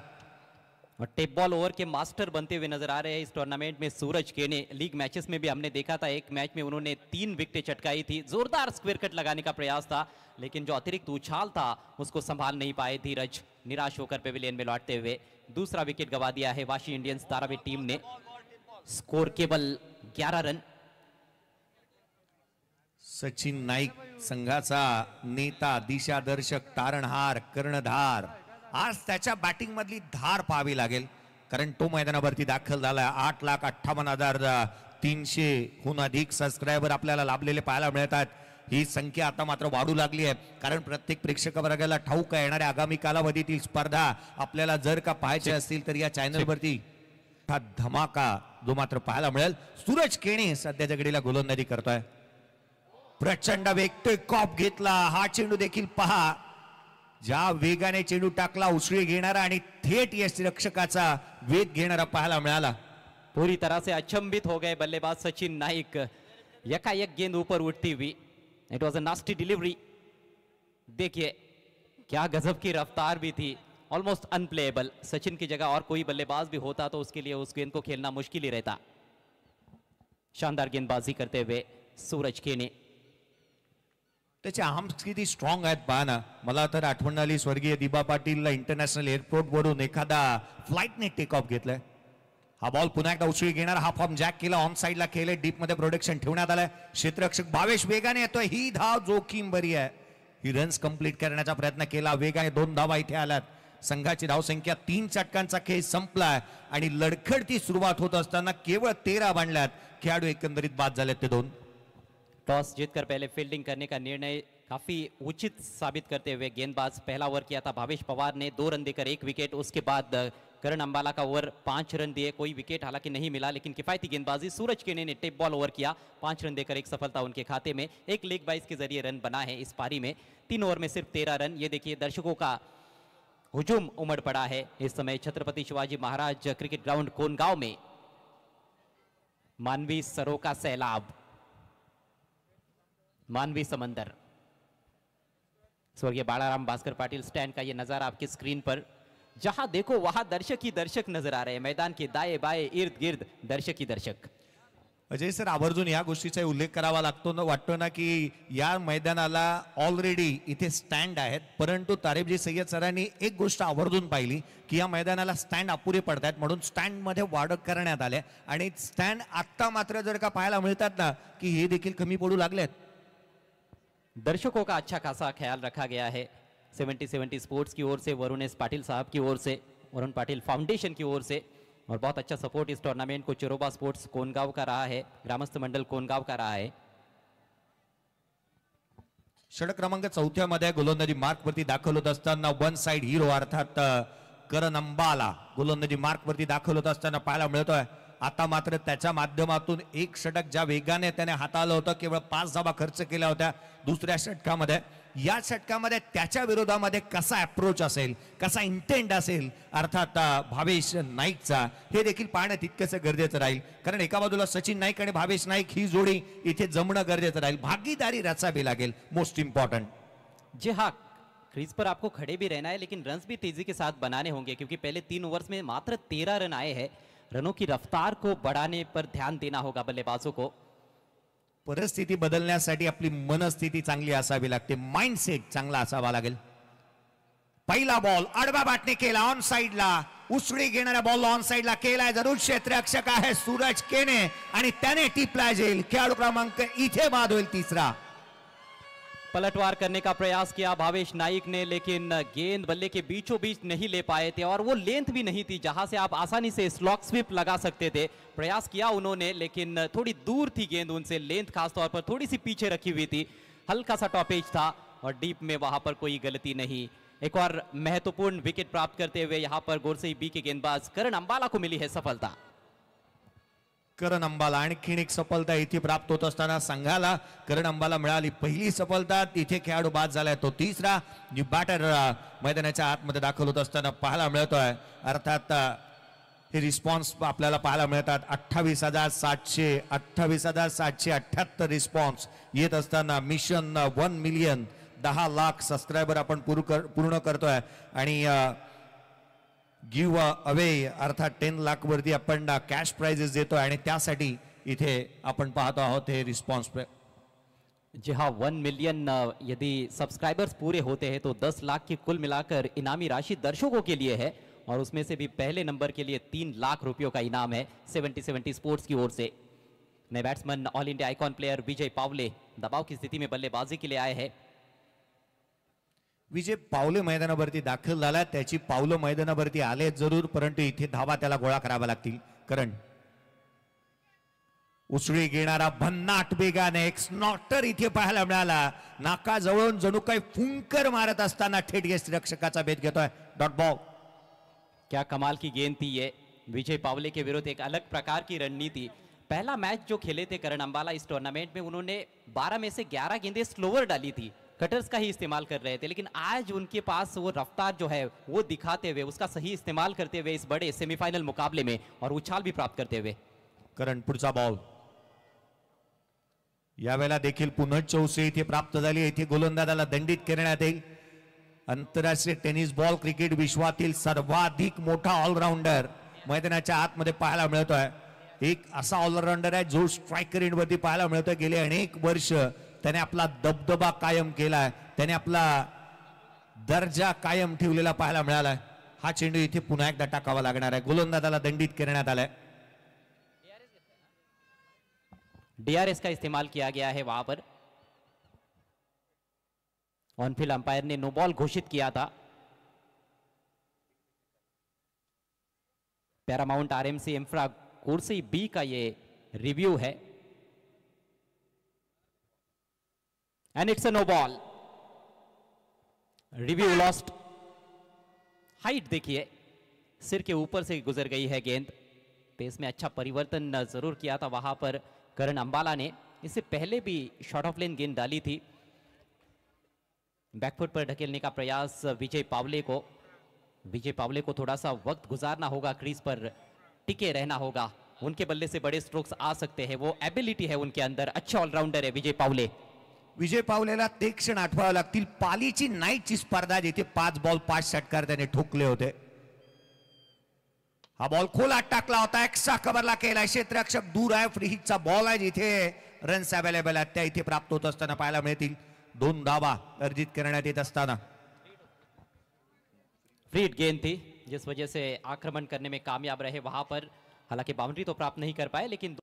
और टेप बॉल ओवर के मास्टर बनते हुए नजर आ रहे हैं इस टूर्नामेंट में सूरज केने। लीग मैचेस में भी हमने देखा था, एक मैच में उन्होंने 3 विकेटें चटकाई थी। जोरदार स्क्वायर कट लगाने का प्रयास था, लेकिन जो अतिरिक्त उछाल था उसको संभाल नहीं पाए धीरज, निराश होकर पेविलियन में लौटते हुए। दूसरा विकेट गवा दिया है वाशी इंडियंस धारावी टीम ने। स्कोर केवल 11 रन। सचिन नाईक संघाचा नेता, दिशादर्शक, तारणहार, कर्णधार, आज त्याच्या बॅटिंग मधली धार पाहावी लागेल, कारण तो मैदानावरती दाखल झाला। 8,58,300 हून अधिक सबस्क्रायबर आपल्याला लाभलेले पाहायला मिळतात। ही संख्या आता मात्र वाढू लागली आहे, कारण प्रत्येक प्रेक्षक वर्गाला ठाऊक आहे येणाऱ्या आगामी कालावधीतील स्पर्धा आपल्याला जर का पाहायचे असतील तर या चॅनल वरती हा धमाका जो मात्र पाहायला मिळेल। सूरज केणे सध्याच्या घडीला गोलंदाजी करतोय, प्रचंड वेग टेक ऑफ घेतला, हा चेंडू देखील पहा, ज्या वेगाने चेंडू टाकला, उसळी घेणारा आणि थेट यष्टिरक्षकाचा वेध घेणारा पाहायला मिळाला। पूरी तरह से अचंभित हो गए बल्लेबाज सचिन नाइक, यकायक गेंद ऊपर उठती हुई। It was a nasty delivery. देखिए क्या गजब की रफ्तार भी थी, ऑलमोस्ट अनप्लेएबल। सचिन की जगह और कोई बल्लेबाज भी होता तो उसके लिए उस गेंद को खेलना मुश्किल ही रहता। शानदार गेंदबाजी करते हुए सूरज केने। त्याचे आर्म्स किती स्ट्रॉंग आहेत पहा ना। मला तर आठवण आली स्वर्गीय दिबा पाटीलला इंटरनॅशनल एअरपोर्ट वरून एखादा फ्लाईटने टेक ऑफ घेतलाय। हा बॉल पुन्हा एकदा उचळी घेणार, हा फॉर्म जॅक केला, ऑन साइडला केले, डीप मध्ये प्रोटेक्शन ठेवण्यात आलंय। क्षेत्ररक्षक भावेश वेगाने येतोय, ही धाव जोखीम बरी आहे, ही रन्स कंप्लीट करण्याचा प्रयत्न केला. वेगाने 2 धावा इथे आल्यात. संघाची धावसंख्या 3 षटकांचा खेळ संपलाय आणि लडखडती सुरुवात होत असताना केवळ 13 बांधल्यात. खेळाडू एकंदरीत बाद झालेत ते 2. टॉस जीतकर पहले फील्डिंग करने का निर्णय काफी उचित साबित करते हुए गेंदबाज पहला ओवर किया था भावेश पवार ने 2 रन देकर 1 विकेट. उसके बाद करण अंबाला का ओवर 5 रन दिए, कोई विकेट हालांकि नहीं मिला, लेकिन किफायती गेंदबाजी. सूरज केने ने टेप बॉल ओवर किया, 5 रन देकर एक सफलता उनके खाते में. एक लेग बाइस के जरिए रन बना है इस पारी में. 3 ओवर में सिर्फ 13 रन. ये देखिए दर्शकों का हुजूम उमड़ पड़ा है इस समय छत्रपति शिवाजी महाराज क्रिकेट ग्राउंड कोनगांव में. मानवी सरों का सैलाब, मानवी समंदर. स्वर्गीय बालाराम भास्कर पाटिल स्टैंड का ये नजारा आपकी स्क्रीन पर. जहां देखो वहां दर्शक ही दर्शक नजर आ रहे हैं. मैदान के दाएं बाएं इर्द गिर्द दर्शक ही दर्शक. अजय सर, आवर्जून या गोष्टीचा उल्लेख करावा लागतो ना, वाटतो ना की या मैदानाला ऑलरेडी इथे स्टँड आहेत, परंतु तारेबजी सय्यद सरांनी एक गोष्ट आवर्जून पाहिली की या मैदानाला स्टँड अपुरे पडतात, म्हणून स्टँड मध्ये वाढ करण्यात आले. आणि स्टँड आता मात्र जर का पाहायला मिळतात ना की हे देखील कमी पडू लागलेत. दर्शकों का अच्छा खासा ख्याल रखा गया है 70-70 स्पोर्ट्स की ओर से, वरुण एस पाटिल साहब की ओर से, वरुण पाटिल फाउंडेशन की ओर से. और बहुत अच्छा सपोर्ट इस टूर्नामेंट को चिरोबा स्पोर्ट्स कोनगांव का रहा है, ग्रामस्थ मंडल कोनगांव का रहा है. षटक क्रमांक 4 मध्ये गोलंदाजी मार्क वरती दाखल होत असताना वन साइड हिरो अर्थात करण अंबाला गोलंदाजी मार्क वरती दाखल होत असताना पाहायला मिळतोय. आता मात्र त्याच्या माध्यमातून एक षटक ज्या वेगाने त्याने हाताळलं होतं, केवळ 5 धावा खर्च केल्या होत्या दुसऱ्या षटकामध्ये. या षटकामध्ये त्याच्या विरोधामध्ये कसा अप्रोच असेल, कसा इंटेंट असेल अर्थात भावेश नाईकचा, हे देखील पाहणं तितकंच गरजेचं राहील. कारण एका बाजूला सचिन नाईक आणि भावेश नाईक ही जोडी इथे जमणं गरजेचं राहील. भागीदारी रचावी लागेल, मोस्ट इंपॉर्टंट. जी हाँ, क्रीज पर आपको खड़े भी रहना है, लेकिन रन्स भी तेजी के साथ बनाने होंगे, क्योंकि पहले 3 ओवर्स में मात्र 13 रन आए हैं. रनों की रफ्तार को बढ़ाने पर ध्यान देना होगा बल्लेबाजों को. परिस्थिती बदलण्यासाठी आपली मनस्थिती चांगली असावी लागते, माइंडसेट चांगला असावा लागेल. पहिला बॉल आडवा बाटने केला ऑन साइडला, उसळी घेणाऱ्या बॉल ऑन साइडला केलाय. जरूर क्षेत्ररक्षक आहे सूरज केने आणि त्याने टिपला जाईल. खेळाडू क्रमांक इथे बाद होईल 3रा. पलटवार करने का प्रयास किया भावेश नाइक ने, लेकिन गेंद बल्ले के बीचों बीच नहीं ले पाए थे, और वो लेंथ भी नहीं थी जहां से आप आसानी से स्लॉक स्वीप लगा सकते थे. प्रयास किया उन्होंने, लेकिन थोड़ी दूर थी गेंद उनसे. लेंथ खासतौर पर थोड़ी सी पीछे रखी हुई थी, हल्का सा टॉपेज था, और डीप में वहां पर कोई गलती नहीं. एक और महत्वपूर्ण विकेट प्राप्त करते हुए यहां पर गोरसई बी के गेंदबाज करण अंबाला को मिली है सफलता. करण अंबाला आणखीन एक सफलता इथे प्राप्त होत असताना संघाला करण अंबाला मिळाली पहिली सफलता. तिथे खेळाडू बाद झालाय तो 3रा. न्यू बॅटर मैदानाच्या आतमध्ये दाखल होत असताना पाहायला मिळतोय. अर्थात हे रिस्पॉन्स आपल्याला पाहायला मिळतात. 28,778 रिस्पॉन्स येत असताना मिशन 1 मिलियन 10 लाख सबस्क्रायबर आपण पूर्ण करतोय. आणि गिव्ह अवे अर्थात 10 लाख वरती आपण कॅश प्राइजेस देतोय, आणि त्यासाठी इथे आपण पाहतो आहोत हे रिस्पॉन्स. जी हाँ, 1 मिलियन यदि सब्सक्राइबर्स पूरे होते हैं तो 10 लाख की कुल मिलाकर इनामी राशि दर्शकों के लिए है, और उसमें से भी पहले नंबर के लिए 3 लाख रुपयों का इनाम है 70-70 स्पोर्ट्स की ओर से. नए batsman all India icon player Vijay Pawle दबाव की स्थिति में बल्लेबाजी के लिए आए हैं. विजय पावले मैदानावरती दाखल झाला. त्याची पावलं मैदानावरती आले जरूर, परंतु इथे धावा त्याला गोळा करावा लागतील. करण उसळी घेणारा भन्नाट वेगाने एक स्नॉटर इथे पाहायला मिळाला. नाकाजवळून जणू काही फुंकर मारत असताना थेट रक्षकाचा भेद घेतोय. Dot ball. क्या कमाल की गेंद थी ये. विजय पावले के विरुद्ध एक अलग प्रकार की रणनीति. पहला मैच जो खेले थे करण अंबाला इस टूर्नामेंट में, उन्होंने 12 में से 11 गेंदें स्लोअर डाली थी, कटर्स का ही इस्तेमाल कर रहे थे, लेकिन आज उनके पास वो रफ्तार जो है वो दिखाते हुए, उसका सही इस्तेमाल करते हुए इस बड़े सेमीफाइनल मुकाबले में, और उछाल भी प्राप्त करते हुए. करण पुढचा बॉल. यावेळेला देखील पुन्हा चौसे इथे प्राप्त झाली. इथे गोलंदाजाला दंडित करण्यात येईल. आंतरराष्ट्रीय टेनिस बॉल क्रिकेट विश्वातील सर्वाधिक मोठा ऑलराऊंडर मैदानाच्या आतमध्ये पाहायला मिळतोय. एक असा ऑलराऊंडर आहे जो स्ट्रायकर एंड वरती पाहायला मिळतोय. गेले अनेक वर्ष त्याने आपला दबदबा कायम केलाय, त्याने आपला दर्जा कायम ठेवलेला पाहायला मिळालाय. हा चेंडू इथे पुन्हा एकदा टाकावा लागणार आहे. गोलंदाजाला दंडित करण्यात आलाय. डीआरएस का इस्तेमाल किया गया है वहां पर. ऑन फील्ड अंपायर ने नो बॉल घोषित किया था। पैरामाउंट आरएमसी इंफ्रा कोर्सी बी का ये रिव्यू है and it's a no ball. Review lost. Height देखिए, सिर के ऊपर से गुजर गई है गेंद। पेस में अच्छा परिवर्तन जरूर किया था वहां पर करण अंबाला ने। इससे पहले भी शॉर्ट ऑफ लेन गेंद डाली थी। बैकफुट पर ढकेलने का प्रयास विजय पावले को। विजय पावले को थोड़ा सा वक्त गुजारना होगा, क्रीज पर टिके रहना होगा। उनके बल्ले से बड़े स्ट्रोक्स आ सकते हैं, वो एबिलिटी है उनके अंदर। अच्छे ऑलराउंडर है विजय पावले। विजय पावलेला ते क्षण आठवावे लागतील, पालीची नाईटची स्पर्धा जिथे 5 बॉल 5 षटकार त्याने ठोकले होते। हा बॉल खोलात टाकला होता, एक्स्ट्रा कव्हरला केला, क्षेत्ररक्षक दूर आहे। फ्री हिटचा बॉल आहे, जिथे रन्स अवेलेबल आहेत त्या इथे प्राप्त होत असताना पाहायला मिळतील। 2 धावा अर्जित करण्यात येत असताना फ्री हिट गेंद थी, जिस वजह से आक्रमण करने में कामयाब रहे वहां पर। हालांकि बाउंड्री तो प्राप्त नहीं कर पाए, लेकिन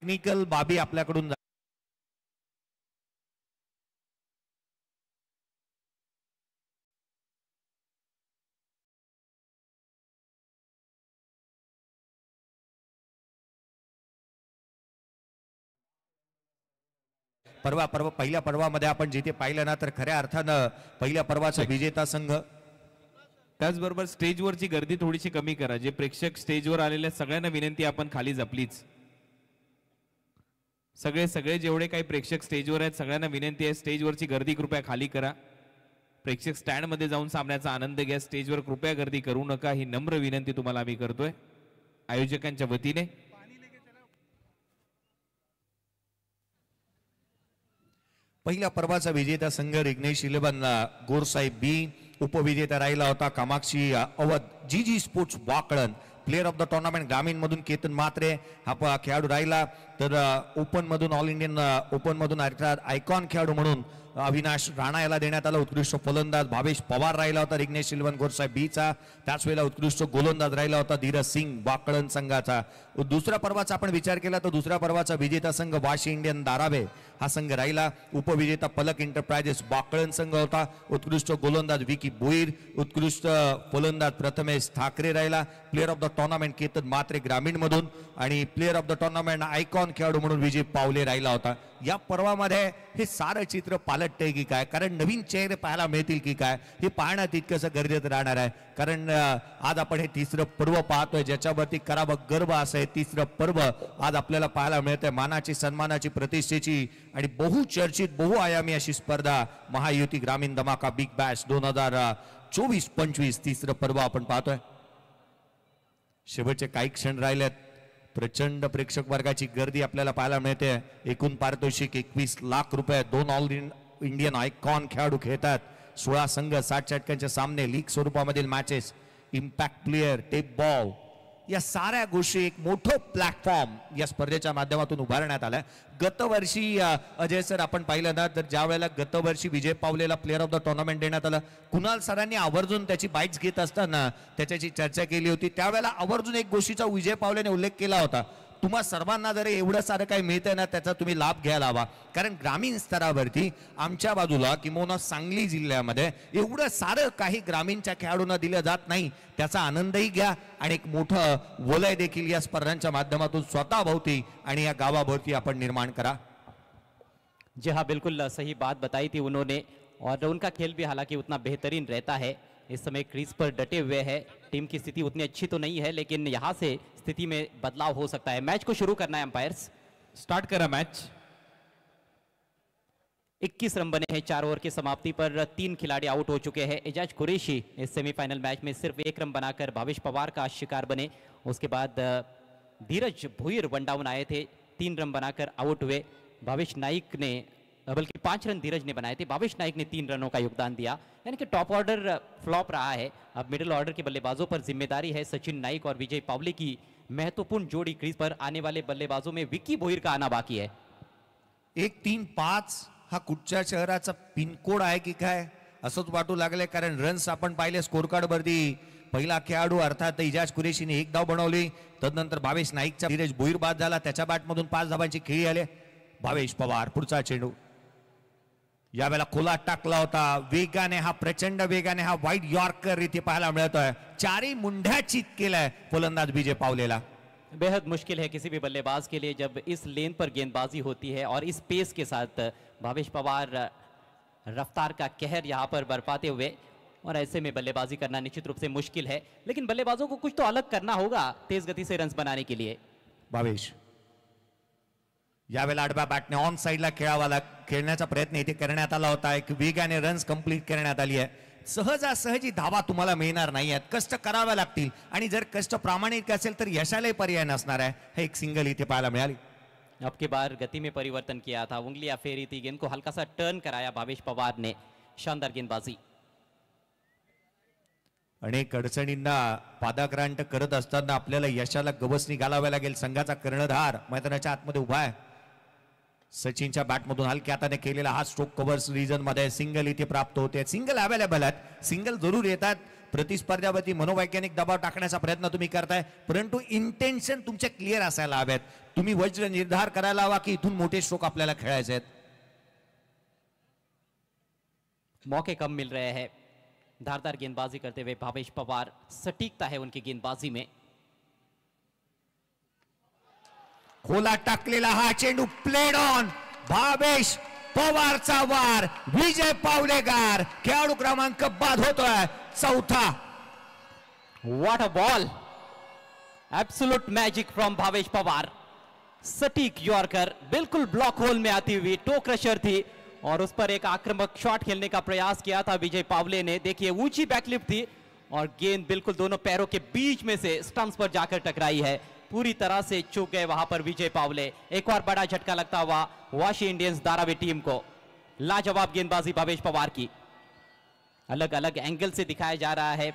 टेक्निकल बाबी आपल्याकडून पहिल्या पर्वामध्ये आपण जिथे पाहिलं ना तर खऱ्या अर्थानं पहिल्या पर्वाचा विजेता संघ. त्याचबरोबर स्टेजवरची गर्दी थोडीशी कमी करा. जे प्रेक्षक स्टेजवर आलेल्या सगळ्यांना विनंती आपण खाली जपलीच. सगळे जेवढे काही प्रेक्षक स्टेजवर आहेत सगळ्यांना विनंती आहे स्टेजवरची गर्दी कृपया खाली करा. प्रेक्षक स्टँड मध्ये जाऊन सामन्याचा आनंद घ्या. स्टेजवर कृपया गर्दी करू नका ही नम्र विनंती तुम्हाला आम्ही करतोय आयोजकांच्या वतीने. पहिल्या पर्वाचा विजेता संघ रिग्नेश 11 गोरसाई बी. उपविजेता राहिला होता Kamakshi Awadh. G sports Wakalan. Player of the tournament ग्रामीण मधून केतन म्हात्रे हा खेळाडू राहिला. तर ओपन मधून ऑल इंडियन ओपन मधून अर्थात आयकॉन खेळाडू म्हणून अविनाश राणा याला देण्यात आला. उत्कृष्ट फलंदाज भावेश पवार राहिला होता रिग्नेश 11 गोरसाई बी चा. त्याच वेळेला उत्कृष्ट गोलंदाज राहिला होता धीरज सिंग वाकळण संघाचा. दुसऱ्या पर्वाचा आपण विचार केला तर दुसऱ्या पर्वाचा विजेता संघ वाशी इंडियन दारावे हा संघ राहिला. उपविजेता पलक एंटरप्राइजेस वाकळण संघ होता. उत्कृष्ट गोलंदाज विकी बोईर. उत्कृष्ट फलंदाज प्रथमेश ठाकरे राहिला. Player of the tournament Ketan Mhatre ग्रामीण मधून आणि player of the tournament icon खेळाडू म्हणून विजय पावले राहिला होता. या पर्वामध्ये हे सारं चित्र पालटतंय की काय कारण नवीन चेहरे पाहायला मिळतील की काय हे पाहणं तितकंसं गरजेचं राहणार आहे. कारण आज आपण हे तिसरं पर्व पाहतोय ज्याच्यावरती करावं गर्व असं हे तिसरं पर्व आज आपल्याला पाहायला मिळतंय. मानाची सन्मानाची प्रतिष्ठेची आणि बहुचर्चित बहुआयामी अशी स्पर्धा महायुती ग्रामीण धमाका बिग बॅश 2024-25 तिसरं पर्व आपण पाहतोय. शेवटचे काही क्षण राहिलेत. प्रचंड प्रेक्षक वर्गाची गर्दी आपल्याला पाहायला मिळते. एकूण पारितोषिक 21 लाख रुपये. 2 ऑल इंडियन आयकॉन खेळाडू खेळतात. 16 संघ 60 षटकांचे सामने लीग स्वरूपामधील matches impact player tape ball या साऱ्या गोष्टी एक मोठं प्लॅटफॉर्म या स्पर्धेच्या माध्यमातून उभारण्यात आलाय. गतवर्षी अजय सर आपण पाहिलं ना तर ज्या वेळेला गतवर्षी विजय पावलेला प्लेअर ऑफ द टुर्नामेंट देण्यात आला कुणाल सरांनी आवर्जून त्याची बाईट्स घेत असताना त्याच्याशी चर्चा केली होती. त्यावेळेला आवर्जून एक गोष्टीचा विजय पावलेने उल्लेख केला होता. तुम्हा सर्वांना जर एवढं सारं काही मिळतंय ना त्याचा तुम्ही लाभ घ्यायला हवा. कारण ग्रामीण स्तरावरती आमच्या बाजूला किंवा सांगली जिल्ह्यामध्ये एवढं सारं काही ग्रामीणच्या खेळाडूंना दिलं जात नाही. त्याचा आनंदही घ्या आणि एक मोठं वलय देखील या स्पर्धांच्या माध्यमातून स्वतः भोवती आणि या गावाभोवती आपण निर्माण करा. जी हाँ, बिल्कुल सही बात बताई थी उन्होंने और उनका खेल भी हालांकि उतना बेहतरीन रहता है. इस समय क्रीज पर डटे हुए हैं. टीम की स्थिति उतनी अच्छी तो नहीं है लेकिन यहाँ से स्थिति में बदलाव हो सकता है. मैच को शुरू करना है. अंपायर्स स्टार्ट करा मैच. 21 रन बने हैं 4 ओवर की समाप्ति पर. 3 खिलाड़ी आउट हो चुके हैं. एजाज कुरैशी इस सेमीफाइनल मैच में सिर्फ 1 रन बनाकर भावेश पवार का शिकार बने. उसके बाद धीरज भुईर वन डाउन आए थे. 3 रन बनाकर आउट हुए. भावेश नाइक ने बल्कि 5 रन धीरज ने बनाए थे. भावेश नाइक ने 3 रनों का योगदान दिया. यानी कि टॉप ऑर्डर फ्लॉप रहा है. अब मिडिल ऑर्डर के बल्लेबाजों पर जिम्मेदारी है. सचिन नाइक और विजय पावले की महत्वपूर्ण जोड़ी. क्रीज पर आने वाले बल्लेबाजों में विकी भोईर का आना बाकी है. 1-3-5 हा कुठच्या शहराचा पिनकोड आहे की काय असंच वाटू लागले. कारण रन्स आपण पाहिले स्कोर कार्ड वरती पहिला खेळाडू अर्थात इजाज कुरेशीने 1 धाव बनवली. तदनंतर भावेश नाईकचा धीरज भोईर बाद झाला. त्याच्या बॅटमधून 5 धावांची खेळी आले. भावेश पवार पुढचा चेंडू यावेळेला खोलात टाकला होता. वेगाने हा प्रचंड वेगाने हा वाईट यॉर्कर इथे पाहायला मिळतोय. 4ही मुंढ्या चित केलाय फलंदाज विजय पावलेला. बेहद मुश्किल है किसी भी बल्लेबाज के लिए जब इस लेन पर गेंदबाजी होती है और इस पेस के साथ भावेश पवार रफ्तार का कहर यहां पर बरपाते हुए और ऐसे में बल्लेबाजी करना निश्चित रूप से मुश्किल है. लेकिन बल्लेबाजों को कुछ तो अलग करना होगा तेज गति से रन्स बनाने के लिए. भावेश यावेळेला आडव्या बॅटने ऑन साइडला खेळण्याचा प्रयत्न इथे करण्यात आला होता. एक वेगाने रन्स कंप्लीट करण्यात आली आहे. सहजासहजी धावा तुम्हाला मिळणार नाही आहेत. कष्ट करावे लागतील आणि जर कष्ट प्रामाणिक असेल तर यशालाही पर्याय नसणार आहे. हे एक सिंगल इथे पाहायला मिळाली. अब की बार गति में परिवर्तन किया था. उंगलियां फेरी थी. गेंद को हल्का सा टर्न कराया भावेश पवार ने. शानदार गेंदबाजी. अनेक अडचणींना पादाक्रांत करत असताना आपल्याला यशाला गवसणी घालावे लागेल. संघाचा कर्णधार मैदानाच्या आतमध्ये उभा आहे. सचिनच्या बॅटमधून हलक्या हाताने केलेला हा स्ट्रोक कव्हर्स रिजन मध्ये सिंगल इथे प्राप्त होते. सिंगल अवेलेबल आहेत. सिंगल जरूर येतात प्रतिस्पर्ध्यावरती मनोवैज्ञानिक दबाव टाकण्याचा प्रयत्न तुम्ही करताय, परंतु इंटेन्शन तुमचे क्लिअर असायला हवेत. तुम्ही वज्र निर्धार करायला हवा की इथून मोठे स्ट्रोक आपल्याला खेळायचे आहेत. मौके कम मिल रहे हैं. धारदार गेंदबाजी करते हुए भावेश पवार, सटीकता है उनकी गेंदबाजी में. खोला टाकलेला हा चेंडू प्लेड ऑन. भावेश पवारचा वार. विजय पावलेगार खेळाडू क्रमांक बाद होतोय 4था. What a ball. Absolute magic from Bhavesh Pawar. सटीक यॉर्कर बिल्कुल ब्लॉक होल में आती हुई टो क्रशर थी और उस पर एक आक्रामक शॉट खेलने का प्रयास किया था विजय पावले ने. देखिए ऊंची बैकलिफ्ट थी और गेंद बिल्कुल दोनों पैरों के बीच में से स्टंप्स पर जाकर टकराई है. पूरी तरह से चूक गए वहां पर विजय पावले. एक और बड़ा झटका लगता हुआ वाशी इंडियंस धारावी टीम को. लाजवाब गेंदबाजी भावेश पवार की. अलग अलग एंगल से दिखाया जा रहा है.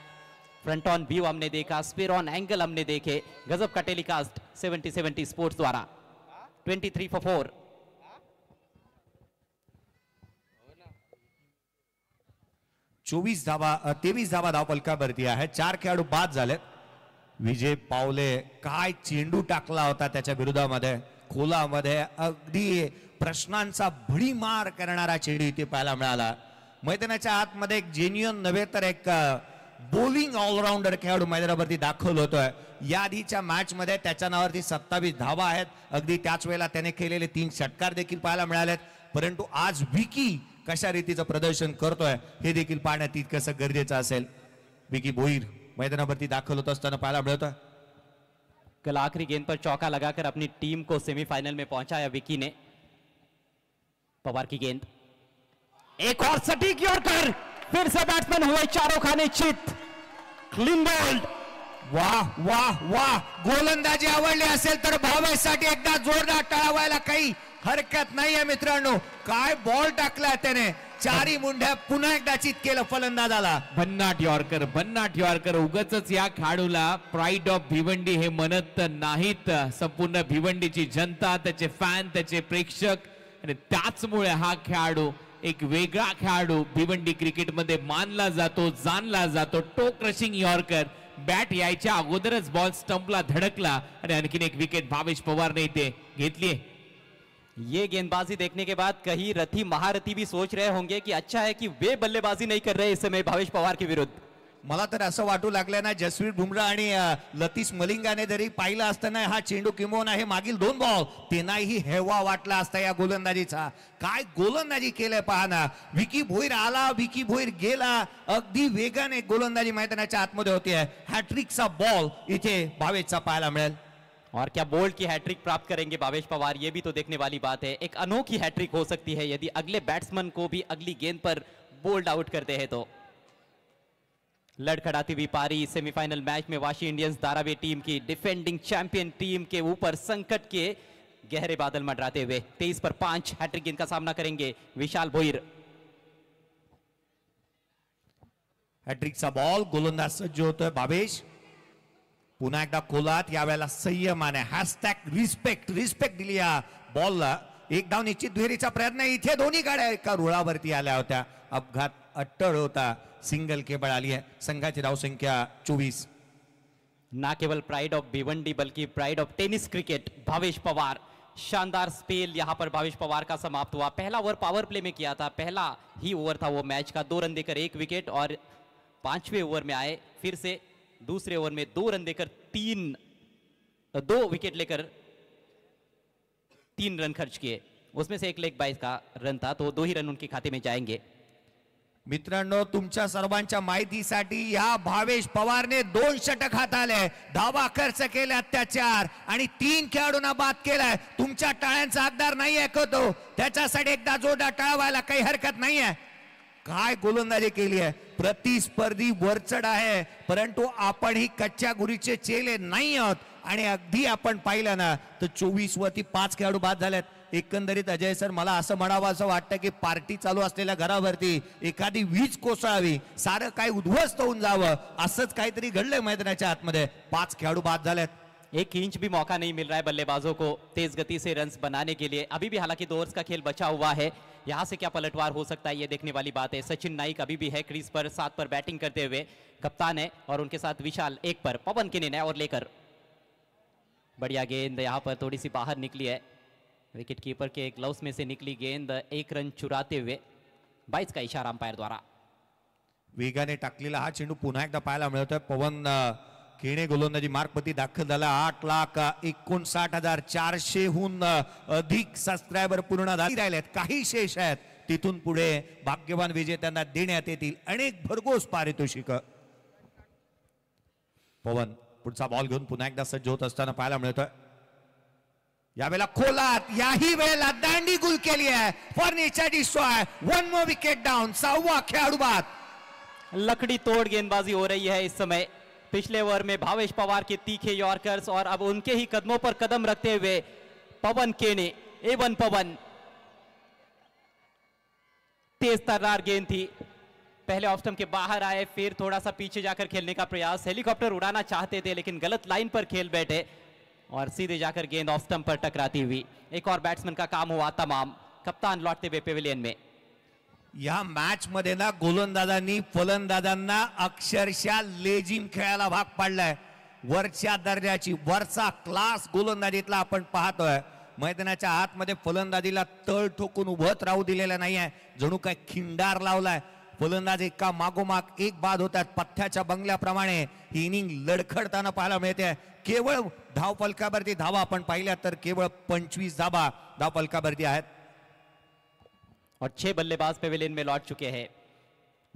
फ्रंट ऑन व्यू हमने देखा, स्पीर ऑन एंगल हमने देखे. गजब का टेलीकास्ट 70-70 स्पोर्ट्स द्वारा. 23 for 4. चोवीस धावा 23 धावा धावफलकावरती आहे. 4 खेळाडू बाद झाले. विजय पावले काय चेंडू टाकला होता त्याच्या विरोधामध्ये. खोलामध्ये अगदी प्रश्नांचा भडीमार करणारा चेंडू इथे पाहायला मिळाला. मैदानाच्या आतमध्ये एक जेन्युइन नव्हे तर एक बॉलिंग ऑलराऊंडर खेळाडू मैदानावरती दाखल होतोय. या आधीच्या मॅच मध्ये त्याच्या नावावरती 27 धावा आहेत. अगदी त्याच वेळेला त्याने केलेले 3 षटकार देखील पाहायला मिळालेत. परंतु आज विकी कशा रीतीचं प्रदर्शन करतोय हे देखील पाहण्यात तितकंसं गरजेचं असेल. विकी भोईर मैदानावरती दाखल होत असताना पाहायला मिळतोय. कल आखिरी गेंद पर चौका लगाकर अपनी टीम को सेमीफाइनल में पहुंचाया विकी ने. पवार की गेंद. एक और सटीक यॉर्कर. फिर से बैट्समैन हुए चारों खाने चित. Clean bowled. वाह वाह वाह. गोलंदाजी आवडली असेल तर भावेशसाठी एकदा जोरदार टाळावायला काही हरकत नाहीये मित्रांनो. काय बॉल टाकला त्याने. 4 मुंड्या पुन्हा एकदा चित केलं फलंदाजाला. भन्नाट यॉर्कर. उगाचच या खेळाडूला प्राईड ऑफ भिवंडी हे म्हणत नाहीत संपूर्ण भिवंडीची जनता, त्याचे फॅन, त्याचे प्रेक्षक. आणि त्याचमुळे हा खेळाडू एक वेगळा खेळाडू भिवंडी क्रिकेटमध्ये मानला जातो, जाणला जातो. To crushing yorker. बॅट यायच्या अगोदरच बॉल स्टंपला धडकला आणि आणखीन एक विकेट भावेश पवारने इथे घेतली. ये गेंदबाजी देखने के बाद कहीं रथी महारथी भी सोच रहे होंगे कि अच्छा है कि वे बल्लेबाजी नहीं कर रहे इस समय भावेश पवार के विरुद्ध. मला तर असं वाटू लागलं ना, जसप्रीत बुमराह आणि लतीश मलिंगाने जरी पाहिलं असताना हा चेंडू किंबहुना हे मागील 2 बॉल त्यांनाही हेवा वाटला असता या गोलंदाजीचा. काय गोलंदाजी केलंय पहा ना. विकी भोईर आला, विकी भोईर गेला. अगदी वेगाने गोलंदाजी मैदानाच्या आतमध्ये होती आहे. हॅट्रिकचा बॉल इथे भावेशचा पाहायला मिळेल. और क्या बोल्ड की हैट्रिक प्राप्त करेंगे भावेश पवार, ये भी तो देखने वाली बात है. एक अनोखी हैट्रिक हो सकती है यदि अगले बैट्समैन को भी अगली गेंद पर बोल्ड आउट करते हैं तो. लड़खड़ाती हुई पारी सेमीफाइनल मैच में वाशी इंडियंस धारावी टीम की डिफेंडिंग चैंपियन टीम के ऊपर संकट के गहरे बादल मंडराते हुए 23 पर 5 हैट्रिक गेंद का सामना करेंगे विशाल भोईर. हॅट्रिकचा बॉल. गोलंदाज सज्ज होतोय भावेश. पुन्हा एकदा खोलात. यावेळेला संयमाने रिस्पेक्ट दिली या बॉलला. एक धाव निश्चित दुहेरीचा प्रयत्न. इथे दोन्ही गाड्या एका रुळावरती आल्या होत्या. अपघात अट्टळ होता. सिंगल केबल आली आहे. संघाची धाव संख्या 24. ना केवल प्राइड ऑफ भिवंडी बल्कि pride of tennis cricket Bhavesh Pawar. शानदार स्पेल यहां पर भावेश पवार का समाप्त हुआ. पहला ओवर पावर प्ले में किया था. पहला ही ओवर था वो मैच का. 2 रन देकर 1 विकेट और 5वें ओवर में आए. फिर से दूसरे ओवर में 2 रन देकर 2 विकेट लेकर 3 रन खर्च किए. उसमें से एक लेग बाय का रन था तो 2 ही रन उनके खाते में जाएंगे. मित्रांनो, तुमच्या सर्वांच्या माहितीसाठी या भावेश पवारने 2 षटक हाताले. धावा खर्च केल्या अत्याचार आणि 3 खेळाडूंना बाद केलाय. तुमच्या टाळ्यांचा हकदार नाही ऐकतो. त्याच्यासाठी एकदा जोरदार टाळा व्हायला काही हरकत नाहीये. काय गोलंदाजी केली आहे. प्रतिस्पर्धी वरचढ आहे, परंतु आपण ही कच्च्या गुरीचे चेले नाही आहोत. आणि अगदी आपण पाहिलं ना तर 24 वरती 5 खेळाडू बाद झालेत. एकंदरीत अजय सर, मला असं म्हणावं असं वाटतं की पार्टी चालू असलेल्या घरावरती एखादी वीज कोसळावी, सारं काही उद्ध्वस्त होऊन जावं, असंच काहीतरी घडलंय मैदानाच्या आतमध्ये. 5 खेळाडू बाद झालेत. 1 इंच भी मौका नहीं मिल रहा है बल्लेबाजों को तेज गति से रन्स बनाने के लिए. अभी भी हालांकि 2 ओवर्स का खेल बचा हुआ है. यहाँ से क्या पलटवार हो सकता है, ये देखने वाली बात है। सचिन नाइक अभी भी है क्रीज पर, 7 पर बैटिंग करते हुए कप्तान है, और उनके साथ विशाल 1 पर। पवन के ने और लेकर बढ़िया गेंद यहाँ पर थोड़ी सी बाहर निकली है, विकेट कीपर के ग्लव्स में से निकली गेंद, 1 रन चुराते हुए 22 का इशारा अंपायर द्वारा। वेगाने टाकलेला हा चेंडू पुन्हा एकदा पाहायला मिळतोय। पवन केणे गोलंदाजी मार्कपती दाखल झाला। 8,59,400 हून अधिक सबस्क्रायबर पूर्ण राहिलेत, काही शेष आहेत, तिथून पुढे भाग्यवान विजेत्यांना देण्यात येतील अनेक भरघोस पारितोषिक। पवन पुढचा बॉल घेऊन पुन्हा एकदा सज्ज होत असताना पाहायला मिळतोय। यावेळेला खोलात, याही वेळेला दांडी गुल केली आहे। Furniture destroy, 1 more wicket down, 6वां खेळाडू बाद। लकड़ी तोड़ गेंदबाजी हो रही है इस समय। पिछले ओवर में भावेश पवार के तीखे यॉर्कर्स, और अब उनके ही कदमों पर कदम रखते हुए पवन केने, A1 पवन। तेज तर्रार गेंद थी, पहले ऑफ स्टंप के बाहर आए, फिर थोड़ा सा पीछे जाकर खेलने का प्रयास, हेलीकॉप्टर उड़ाना चाहते थे लेकिन गलत लाइन पर खेल बैठे और सीधे जाकर गेंद ऑफ स्टंप पर टकराती हुई। एक और बैट्समैन का काम हुआ तमाम। कप्तान लौटते हुए पेविलियन में। या मॅच मध्ये ना गोलंदाजांनी फलंदाजांना अक्षरशः लेजिम खेळायला भाग पाडलाय। वरच्या दर्जाची, वरचा क्लास गोलंदाजीतला आपण पाहतोय। मैदानाच्या आतमध्ये फलंदाजीला तळ ठोकून उभत राहू दिलेला नाहीये, जणू काय खिंडार लावलाय। फलंदाज एका मागोमाग एक बाद होतात, पथ्याच्या बंगल्याप्रमाणे ही इनिंग लडखडताना पाहायला मिळते। केवळ धाव फलकावरती धावा आपण पाहिल्या तर केवळ 25 धावा धाव फलकावरती आहेत, और 6 बल्लेबाज पेविलियन में लौट चुके हैं।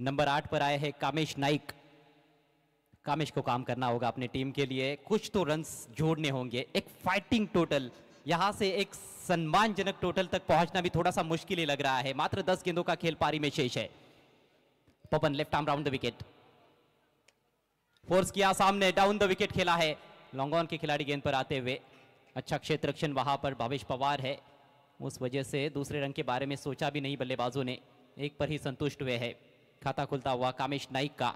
नंबर 8 पर आए हैं कामेश नाइक। कामेश को काम करना होगा अपने टीम के लिए, कुछ तो रन्स जोड़ने होंगे। एक फाइटिंग टोटल, यहां से एक सम्मानजनक टोटल तक पहुंचना भी थोड़ा सा मुश्किल ही लग रहा है। मात्र 10 गेंदों का खेल पारी में शेष है। Pawan left arm round the wicket, force किया सामने, डाउन द विकेट खेला है। लॉन्ग ऑन के खिलाड़ी गेंद पर आते हुए, अच्छा क्षेत्र रक्षण वहां पर भावेश पवार है, उस वजह से दूसरे रंग के बारे में सोचा भी नहीं बल्लेबाजों ने, 1 पर ही संतुष्ट हुए हैं। खाता खुलता हुआ कामेश नाइक का।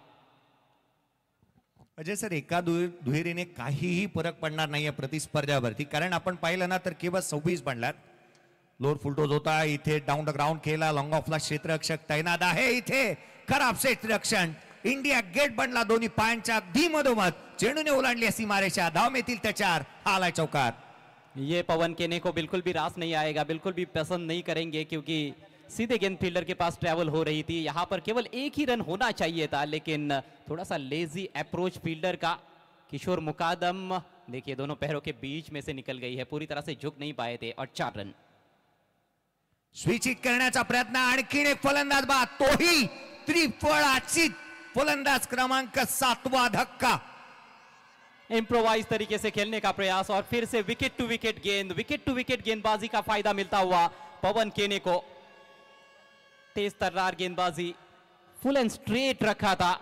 अजय सर, एका दुहेरीने काहीही फरक पडणार नाहीये प्रतिस्पर्ध्यावरती, कारण आपण पाहिलं ना तर केवळ 26 बनल्यात। लोअर फुलटोज होता, इथे डाऊन द ग्राउंड केला, लॉंग ऑफला क्षेत्ररक्षक तैनात आहे, इथे खराब क्षेत्ररक्षण। इंडिया गेट बनला दोन्ही पायांच्या अगदी मधोमध, चेंडूने ओलांडली अशी मारेच्या, धाव मिळतील त्याच्यावर, आलाय चौकार। ये पवन केने को बिल्कुल भी रास नहीं आएगा, बिल्कुल भी पसंद नहीं करेंगे, क्योंकि सीधे गेंद फील्डर के पास ट्रैवल हो रही थी। यहां पर केवल 1 ही रन होना चाहिए था, लेकिन थोड़ा सा लेजी अप्रोच फील्डर का। किशोर मुकादम देखिए दोनों पैरों के बीच में से निकल गई है, पूरी तरह से झुक नहीं पाए थे, और 4 रन। स्विच हिट करण्याचा प्रयत्न, आणखीन एक फलंदाज बाद, तोही त्रिफळाची फलंदाज क्रमांक 7वां धक्का। इम्प्रोवाइज तरीके से खेलने का प्रयास, और फिर से विकेट टू विकेट गेंद, विकेट टू विकेट गेंदबाजी का फायदा मिलता हुआ पवन केने को। तेज तर्रार गेंदबाजी, फुल एंड स्ट्रेट रखा था,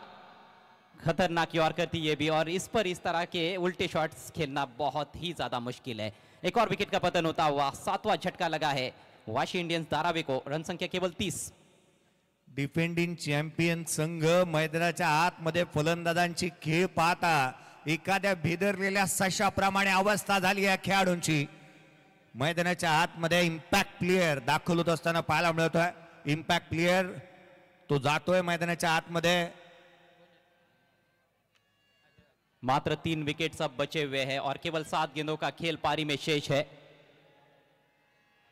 खतरनाक यॉर्कर थी ये भी, और इस पर इस तरह के उल्टे शॉट्स खेलना बहुत ही ज्यादा मुश्किल है। एक और विकेट का पतन होता हुआ 7वां झटका लगा है वाशी इंडियंस धारावी को। रन संख्या केवल 30। डिफेंडिंग चॅम्पियन संघ मैदानाच्या आतमध्ये फलंदाजांची खेळ पाहता एखाद्या भेदरलेल्या सशाप्रमाणे अवस्था झाली या खेळाडूंची। मैदानाच्या आतमध्ये इम्पॅक्ट प्लेयर दाखल होत असताना पाहायला मिळतोय। इम्पॅक्ट प्लेयर तो जातोय मैदानाच्या आतमध्ये। मात्र 3 विकेट्स अब बचे हुए हैं और केवल 7 गेंदों का खेल पारी में शेष है।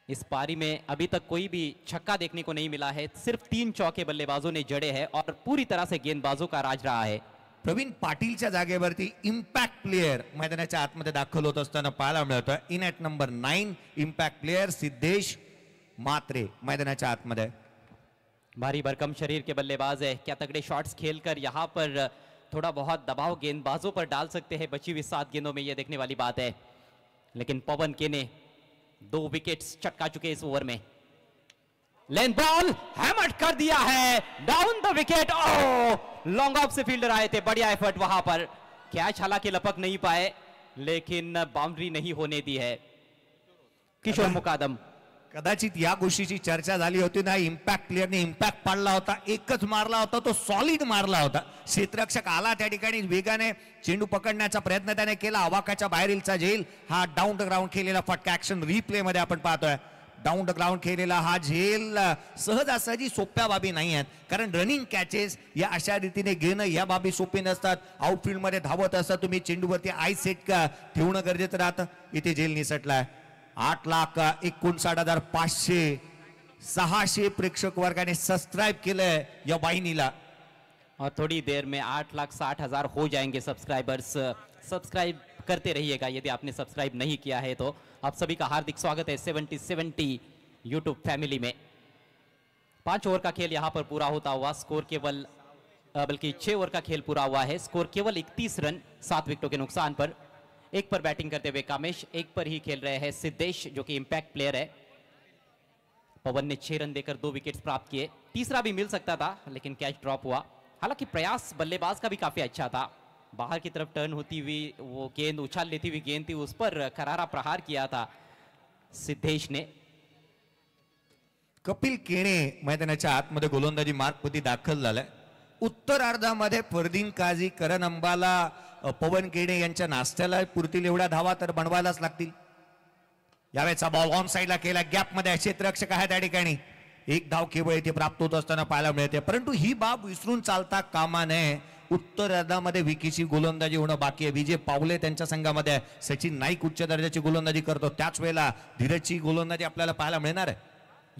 इस पारी में अभी तक कोई भी छक्का देखने को नहीं मिला है, सिर्फ 3 चौके बल्लेबाजों ने जड़े हैं और पूरी तरह से गेंदबाजों का राज रहा है। प्रवीण पाटीलच्या जागेवरती इम्पॅक्ट प्लेयर मैदानाच्या आतमध्ये दाखल होत असताना पाहायला मिळतोय। In at number 9 impact player Siddhesh Matre मैदानाच्या आतमध्ये। भारी भरकम शरीर के बल्लेबाज है, क्या तगड़े शॉट्स खेलकर यहाँ पर थोड़ा बहुत दबाव गेंदबाजों पर डाल सकते हैं बची हुई 7 गेंदों में, यह देखने वाली बात है। लेकिन पवन केने 2 विकेट्स चटका चुके इस ओवर में। लेन बॉल हैमर्ड कर दिया है, down the wicket. Oh, long off से फील्डर आए थे, बढ़िया एफर्ट वहां पर, कैच हालांकि लपक नहीं पाए लेकिन बाउंड्री नहीं होने दी है। किशोर मुकादम, कदाचित या गोष्टीची चर्चा झाली होती ना, इम्पॅक्ट प्लेयरने इम्पॅक्ट पाडला होता, एकच मारला होता, तो सॉलिड मारला होता। क्षेत्ररक्षक आला त्या ठिकाणी, वेगाने चेंडू पकडण्याचा प्रयत्न त्याने केला, आवाकाच्या बाहेरीलचा झेल, हा डाऊन द ग्राउंड केलेला फटका ऍक्शन रिप्ले मध्ये आपण पाहतोय। डाऊन द ग्राउंड खेळलेला हा झेल सहजासहजी सोप्या बाबी नाही आहेत, कारण रनिंग कॅचेस या अशा रीतीने घेणं या बाबी सोपी नसतात. आउटफील्ड मध्ये धावत असतात तुम्ही, चेंडूवरती आय सेट ठेवणं गरजेचं राहतं. इथे झेल निसटलाय. 8,59,500 600 प्रेक्षक वर्गाने सबस्क्राईब केलंय या वाहिनीला. और थोड़ी देर में 8,60,000 हो जाएंगे सब्सक्राइबर्स. सब्सक्राइब करते रहिएगा यदि आपने सब्सक्राइब नहीं किया है तो. आप सभी का हार्दिक स्वागत है 70-70 यूट्यूब फैमिली में. 5 ओवर का खेल यहां पर पूरा होता हुआ, स्कोर केवल बल्कि 6 ओवर का खेल पूरा हुआ है. स्कोर केवल 31 रन 7 विकेटों के नुकसान पर. एक पर बैटिंग करते हुए कामेश, एक पर ही खेल रहे हैं सिद्धेश जो कि इंपैक्ट प्लेयर है. पवन ने 6 रन देकर 2 विकेट्स प्राप्त किए. तीसरा भी मिल सकता था लेकिन कैच ड्रॉप हुआ. हालांकि प्रयास बल्लेबाज का भी काफी अच्छा था. बाहर की तरफ टर्न होती हुई वो गेंद उछाल लेती हुई गेंद थी, उस पर करारा प्रहार किया था सिद्धेश ने. कपिल केणे मैदानाच्या आतमध्ये गोलंदाजी मार्गपती दाखल झालाय. उत्तरार्धामध्ये फरदीन काझी, करण अंबाला, पवन केणे यांच्या नाश्त्याला पुरतील एवढ्या धावा तर बनवायलाच लागतील. यावेळेचा बॉल ऑन साइडला केला, गॅप मध्ये क्षेत्ररक्षक आहे त्या ठिकाणी. एक धाव केवळ इथे प्राप्त होत असताना पाहायला मिळते, परंतु ही बाब विसरून चालता कामा नये. उत्तरार्धामध्ये विकीची गोलंदाजी होणं बाकी आहे. विजय पावले त्यांच्या संघामध्ये आहे. सचिन नाईक उच्च दर्जाची गोलंदाजी करतो, त्याच वेळेला धीरजची गोलंदाजी आपल्याला पाहायला मिळणार आहे.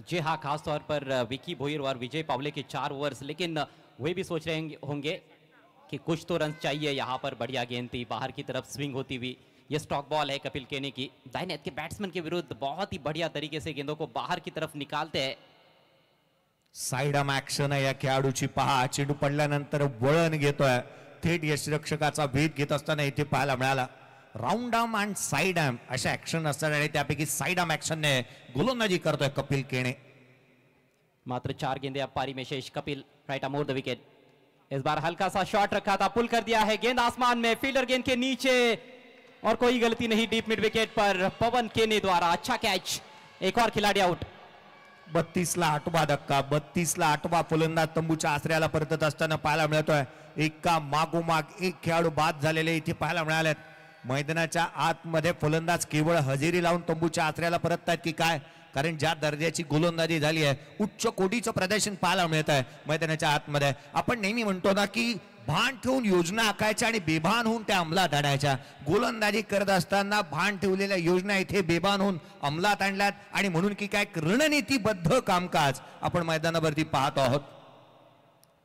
जी हाँ, खास तौर पर विकी भोईर और विजय पावले के 4 ओवर्स, लेकिन वे भी सोच रहे होंगे कि कुछ तो रन चाहिए. यहाँ पर बढ़िया गेंद थी, बाहर की तरफ स्विंग होती हुई. ये स्टॉक बॉल है कपिल केने की. दाहिने हाथ के बैट्समैन के विरुद्ध बहुत ही बढ़िया तरीके से गेंदों को बाहर की तरफ निकालते हैं. साइड आर्म ऍक्शन आहे या खेळाडूची. पहा, चेंडू पडल्यानंतर वळण घेतोय, थेट यष्टिरक्षकाचा भेद घेत असताना इथे पाहायला मिळाला. राऊंड आर्म आणि साइड आर्म अशा ऍक्शन असतात आणि त्यापैकी साइड आर्म ऍक्शनने गोलंदाजी करतोय कपिल केणे. मात्र 4 गेंदे अब पारी में शेष. Kapil right अमोर the wicket. इस बार हल्का सा शॉट रखा था, पुल कर दिया है, गेंद आसमान में, फील्डर गेंद के नीचे और कोई गलती नहीं डीप मिड विकेट पर. पवन केने द्वारा अच्छा कैच. एक और खिलाड़ी आउट. 32ला 8वा धक्का. 32ला 8वा फलंदाज तंबूच्या आसऱ्याला परतत असताना पाहायला मिळतोय. एका मागोमाग एक खेळाडू बाद झालेले इथे पाहायला मिळालेत. मैदानाच्या आतमध्ये फलंदाज केवळ हजेरी लावून तंबूच्या आसऱ्याला परततायत की काय, कारण ज्या दर्जाची गोलंदाजी झाली आहे, उच्च कोटीचं प्रदर्शन पाहायला मिळत आहे मैदानाच्या आतमध्ये. आपण नेहमी म्हणतो ना की भान ठेवून योजना आखायच्या आणि बेभान होऊन त्या अंमलात आणायच्या. गोलंदाजी करत असताना भान ठेवलेल्या योजना इथे बेभान होऊन अंमलात आणल्यात आणि म्हणून की काय रणनीतिबद्ध कामकाज आपण मैदानावरती पाहतो आहोत.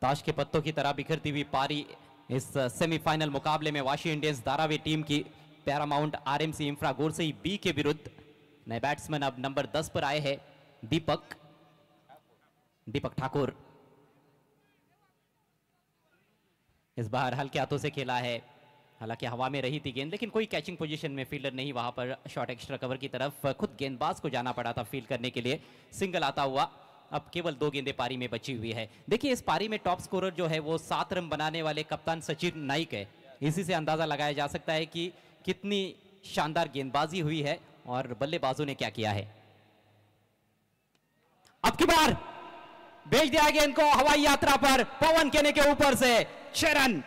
ताश के पत्तों की तरह बिखरती हुई पारी इस सेमीफाइनल मुकाबले में वाशी इंडियंस धारावी टीम की Paramount RMC infra Gorsai B के विरुद्ध. नए बैट्समैन अब नंबर 10 पर आए हैं दीपक ठाकुर. इस बार हल्के हाथों से खेला है, हालांकि हवा में रही थी गेंद, लेकिन कोई कैचिंग पोजीशन में फील्डर नहीं. वहां पर शॉट एक्स्ट्रा कवर की तरफ खुद गेंदबाज को जाना पड़ा था फील्ड करने के लिए. सिंगल आता हुआ. अब केवल 2 गेंदें पारी में बची हुई है. देखिए, इस पारी में टॉप स्कोरर जो है वो 7 रन बनाने वाले कप्तान सचिन नाइक है. इसी से अंदाजा लगाया जा सकता है कि कितनी शानदार गेंदबाजी हुई है और बल्लेबाजों ने क्या किया है. अब की बार भेज दिया गेंद को हवाई यात्रा पर पवन केने के ऊपर से 6 रन.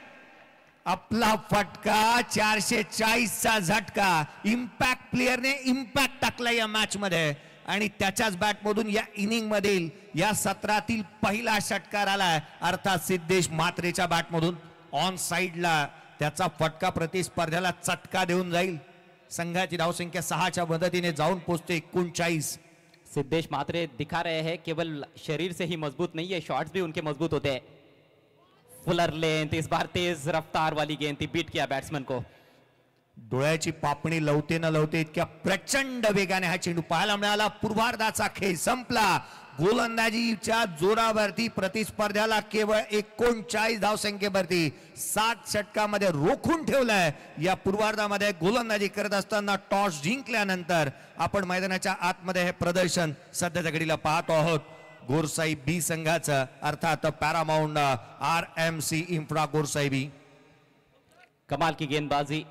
आपला फटका 440चा झटका. इम्पॅक्ट प्लेयरने इम्पॅक्ट टाकला या मॅच मध्ये आणि त्याच्याच बॅटमधून या इनिंग मधील या सत्रातील पहिला षटकार आलाय, अर्थात सिद्धेश म्हात्रेच्या बॅटमधून. ऑन साइडला त्याचा फटका प्रतिस्पर्ध्याला चटका देऊन जाईल. संघाची धावसंख्या 6च्या मदतीने जाऊन पोहोचते 39. सिद्धेश म्हात्रे दिखा रहे हैं केवल शरीर से ही मजबूत नहीं है, शॉट्स भी उनके मजबूत होते हैं. फुलर लेंथ, इस बार तेज रफ्तार वाली गेंद थी, बीट किया बैट्समैन को. डोळ्याची पापणी लवते न लवते इतक्या प्रचंड वेगाने हा चेंडू पाहायला मिळाला. पूर्वार्धाचा खेळ संपला. गोलंदाजीच्या जोरावरती प्रतिस्पर्ध्याला केवळ 39 धावसंख्येवरती 7 षटकामध्ये रोखून ठेवलंय. या पूर्वार्धामध्ये गोलंदाजी करत असताना टॉस जिंकल्यानंतर आपण मैदानाच्या आतमध्ये हे प्रदर्शन सध्याच्या घडीला पाहतो आहोत. गोरसाई बी संघाचं, अर्थात पॅरामाउंट आरएमसी इंफ्रा गोरसाई बी. कमाल की गेंदबाजी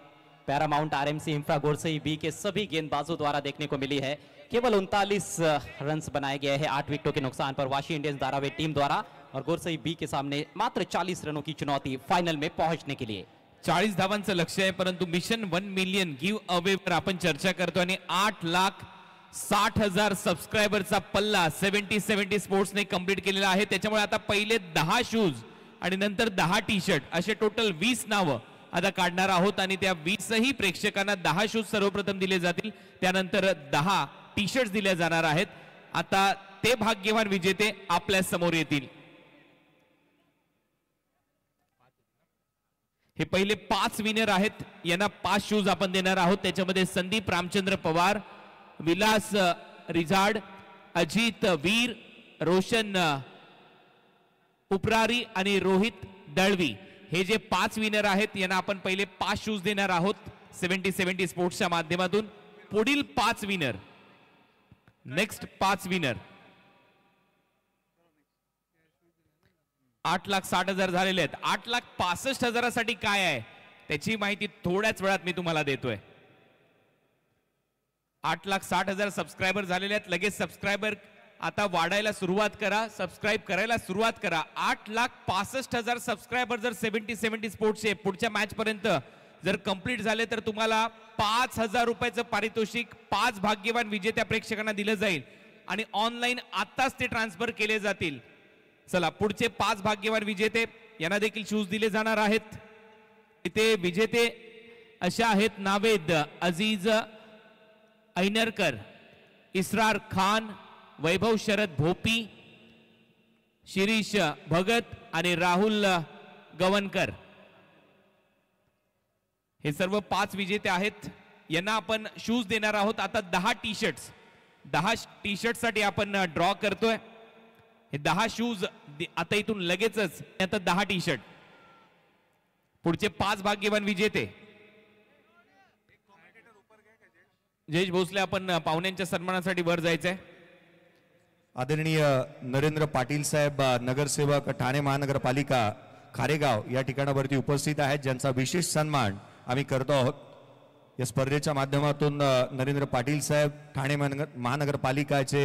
Paramount RMC infra Gorsai B के सभी गेंदबाजों द्वारा देखने को मिली है. केवल 39 रन्स बनाए गए हैं 8 विकेटों के नुकसान पर वाशी इंडियंस धारावी टीम द्वारा. और गोरसई बी के सामने मात्र 40 रनों की चुनौती फाइनल में पहुंचने के लिए. 40 धावांचं लक्ष्य आहे, परंतु मिशन 1 मिलियन गिव्ह अवे वर आपण चर्चा करतो आणि 8 लाख 60,000 सबस्क्रायबरचा पल्ला 70-70 स्पोर्ट्सने कंप्लीट केलेला आहे. त्याच्यामुळे आता पहिले 10 शूज आणि नंतर 10 टी शर्ट असे टोटल 20 नावं आता काढणार आहोत आणि त्या 20ही प्रेक्षकांना 10 शूज सर्वप्रथम दिले जातील, त्यानंतर 10 टी शर्ट दिल्या जाणार आहेत. आता ते भाग्यवान विजेते आपल्या समोर येतील. हे पहिले 5 विनर आहेत, यांना 5 शूज आपण देणार आहोत. त्याच्यामध्ये संदीप रामचंद्र पवार, विलास रिझाड, अजित वीर, रोशन उपरारी आणि रोहित दळवी हे जे 5 विनर आहेत यांना आपण पहिले 5 शूज देणार आहोत 70-70 स्पोर्ट्सच्या माध्यमातून. पुढील 5 विनर, नेक्स्ट 5 विनर 8,60,000 झालेले आहेत. 8,65,000साठी काय आहे त्याची माहिती थोड्याच वेळात मी तुम्हाला देतोय. 8,60,000 सबस्क्रायबर झालेले आहेत. लगेच सबस्क्रायबर आता वाढायला सुरुवात करा, सबस्क्राईब करायला सुरुवात करा. 8,65,000 सबस्क्रायबर जर 70-70 स्पोर्ट्सचे पुढच्या मॅच पर्यंत जर कंप्लीट झाले तर तुम्हाला 5,000 रुपयाचं पारितोषिक 5 भाग्यवान विजेत्या प्रेक्षकांना दिलं जाईल आणि ऑनलाईन आताच ते ट्रान्सफर केले जातील. चला पुढचे 5 भाग्यवान विजेते यांना देखील शूज दिले जाणार आहेत. इथे विजेते अशा आहेत नावेद अजीज ऐनरकर, इसरार खान, वैभव शरद भोपी, शिरीष भगत आणि राहुल गवनकर. हे सर्व 5 विजेते आहेत, यांना आपण शूज देणार आहोत. आता 10 टी शर्ट साठी आपण ड्रॉ करतोय. हे 10 शूज आता इथून लगेचच, आता 10 टी शर्ट. पुढचे 5 भाग्यवान विजेते. जयेश भोसले आपण पाहुण्यांच्या सन्मानासाठी वर जायचंय. आदरणीय नरेंद्र पाटील साहेब, नगरसेवक ठाणे महानगरपालिका खारेगाव या ठिकाणावरती उपस्थित आहेत, ज्यांचा विशेष सन्मान आम्ही करतो आहोत. या स्पर्धेच्या माध्यमातून नरेंद्र पाटील साहेब ठाणे महानगरपालिकाचे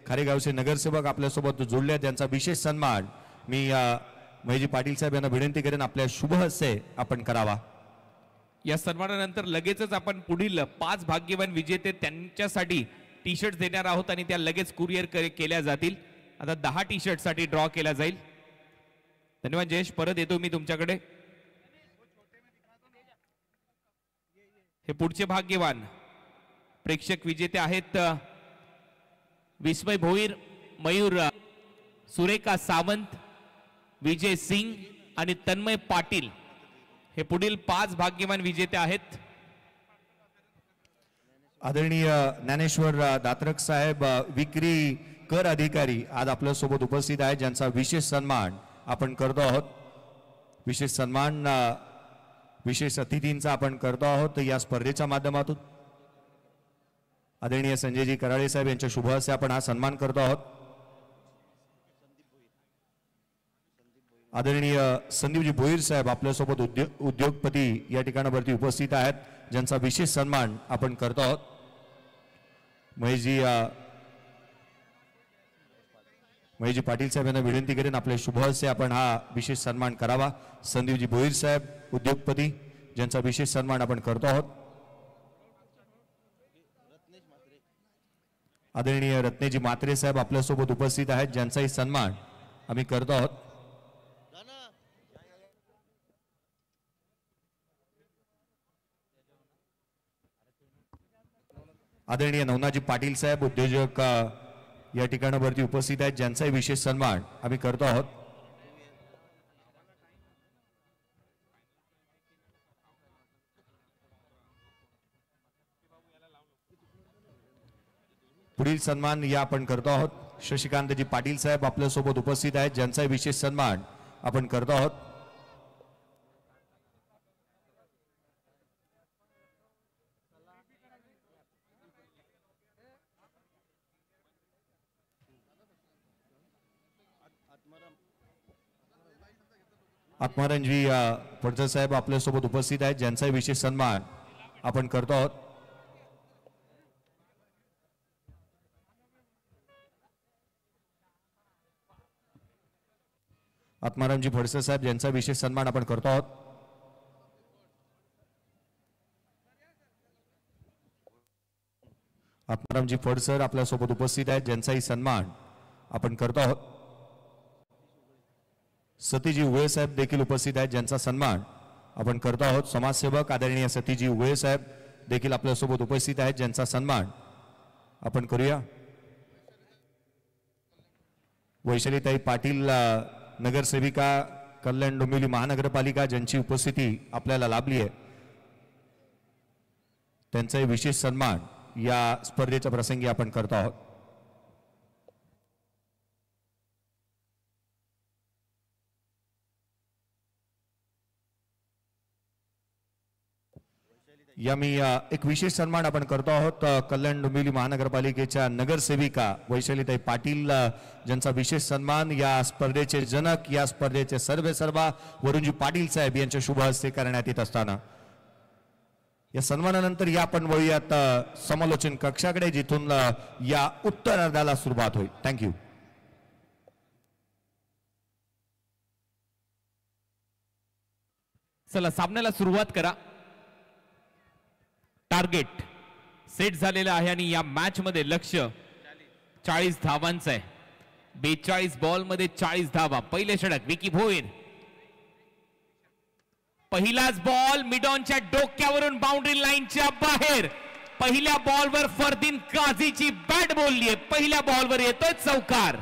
खारेगावचे नगरसेवक आपल्यासोबत जोडले आहेत, ज्यांचा विशेष सन्मान मी महेशजी पाटील साहेब यांना विनंती करेन आपल्या शुभ हस्ते आपण करावा. या सन्मानानंतर लगेचच आपण पुढील 5 भाग्यवान विजेते त्यांच्यासाठी टी शर्ट देणार आहोत आणि त्या लगेच कुरिअर केल्या जातील. आता 10 टी शर्ट साठी ड्रॉ केला जाईल. धन्यवाद जयेश, परत येतो मी तुमच्याकडे. हे पुढचे भाग्यवान प्रेक्षक विजेते आहेत विस्मय भोईर, मयूर सुरेखा सावंत, विजय सिंग आणि तन्मय पाटील. हे पुढील 5 भाग्यवान विजेते आहेत. आदरणीय ज्ञानेश्वर दात्रक साहेब, विक्री कर अधिकारी आज आपल्या सोबत उपस्थित आहेत, ज्यांचा विशेष सन्मान आपण करतो आहोत. विशेष सन्मान विशेष अतिथींचा आपण करतो आहोत या स्पर्धेच्या माध्यमातून. आदरणीय संजयजी कराळे साहेब यांच्या शुभ हस्ते आपण हा सन्मान करतो आहोत. आदरणीय संदीपजी भोईर साहेब आपल्यासोबत उद्योगपती या ठिकाणावरती उपस्थित आहेत, ज्यांचा विशेष सन्मान आपण करतो आहोत. महेशजी पाटील साहेब यांना विनंती करेन आपल्या शुभ हस्ते आपण हा विशेष सन्मान करावा. संदीपजी भोईर साहेब उद्योगपती, ज्यांचा विशेष सन्मान आपण करतो आहोत. आदरणीय रत्नेजी मात्रे साहेब आपल्यासोबत उपस्थित आहेत, ज्यांचाही सन्मान आम्ही करतो आहोत. आदरणीय नवनाजी पाटील साहेब उद्योजक या ठिकाणावरती उपस्थित आहेत, ज्यांचाही विशेष सन्मान आम्ही करतो आहोत. पुढील सन्मान या आपण करतो आहोत. शशिकांतजी पाटील साहेब आपल्यासोबत उपस्थित आहेत, ज्यांचाही विशेष सन्मान आपण करतो आहोत. आत्मारामजी फडतर साहेब आपल्यासोबत उपस्थित आहेत, ज्यांचाही विशेष सन्मान आपण करतो आहोत. आत्मारामजी फडतर साहेब यांचा विशेष सन्मान आपण करतो आहोत. आत्मारामजी फड सर आपल्यासोबत उपस्थित आहेत, ज्यांचाही सन्मान आपण करतो आहोत. सतीजी उळे साहेब देखील उपस्थित आहेत, ज्यांचा सन्मान आपण करतो आहोत. समाजसेवक आदरणीय सतीजी उळे साहेब देखील आपल्यासोबत उपस्थित आहेत, ज्यांचा सन्मान आपण करूया. वैशालीताई पाटील नगरसेविका कल्याण डोंबिवली महानगरपालिका, ज्यांची उपस्थिती आपल्याला लाभली आहे, त्यांचाही विशेष सन्मान या स्पर्धेच्या प्रसंगी आपण करतो आहोत. या मी एक विशेष सन्मान आपण करतो आहोत कल्याण डोंबिवली महानगरपालिकेच्या नगरसेविका वैशालीताई पाटील, ज्यांचा विशेष सन्मान या स्पर्धेचे जनक, या स्पर्धेचे सर्वेसर्वा वरुणजी पाटील साहेब यांच्या शुभ हस्ते करण्यात येत असताना या सन्मानानंतर या आपण वळूयात समालोचन कक्षाकडे, जिथून या उत्तरार्धाला सुरुवात होईल. थँक्यू. चला सामन्याला सुरुवात करा. टार्गेट सेट झालेला आहे आणि या मॅच मध्ये लक्ष्य 40 धावांचं आहे. 42 बॉल मध्ये 40 धावा. पहिले षटक विकी भोईर. पहिलाच बॉल मिडॉनच्या डोक्यावरून बाउंड्री लाईनच्या बाहेर. पहिल्या बॉलवर फरदीन काझीची बॅट बोलली आहे. पहिल्या बॉलवर येतोय चौकार.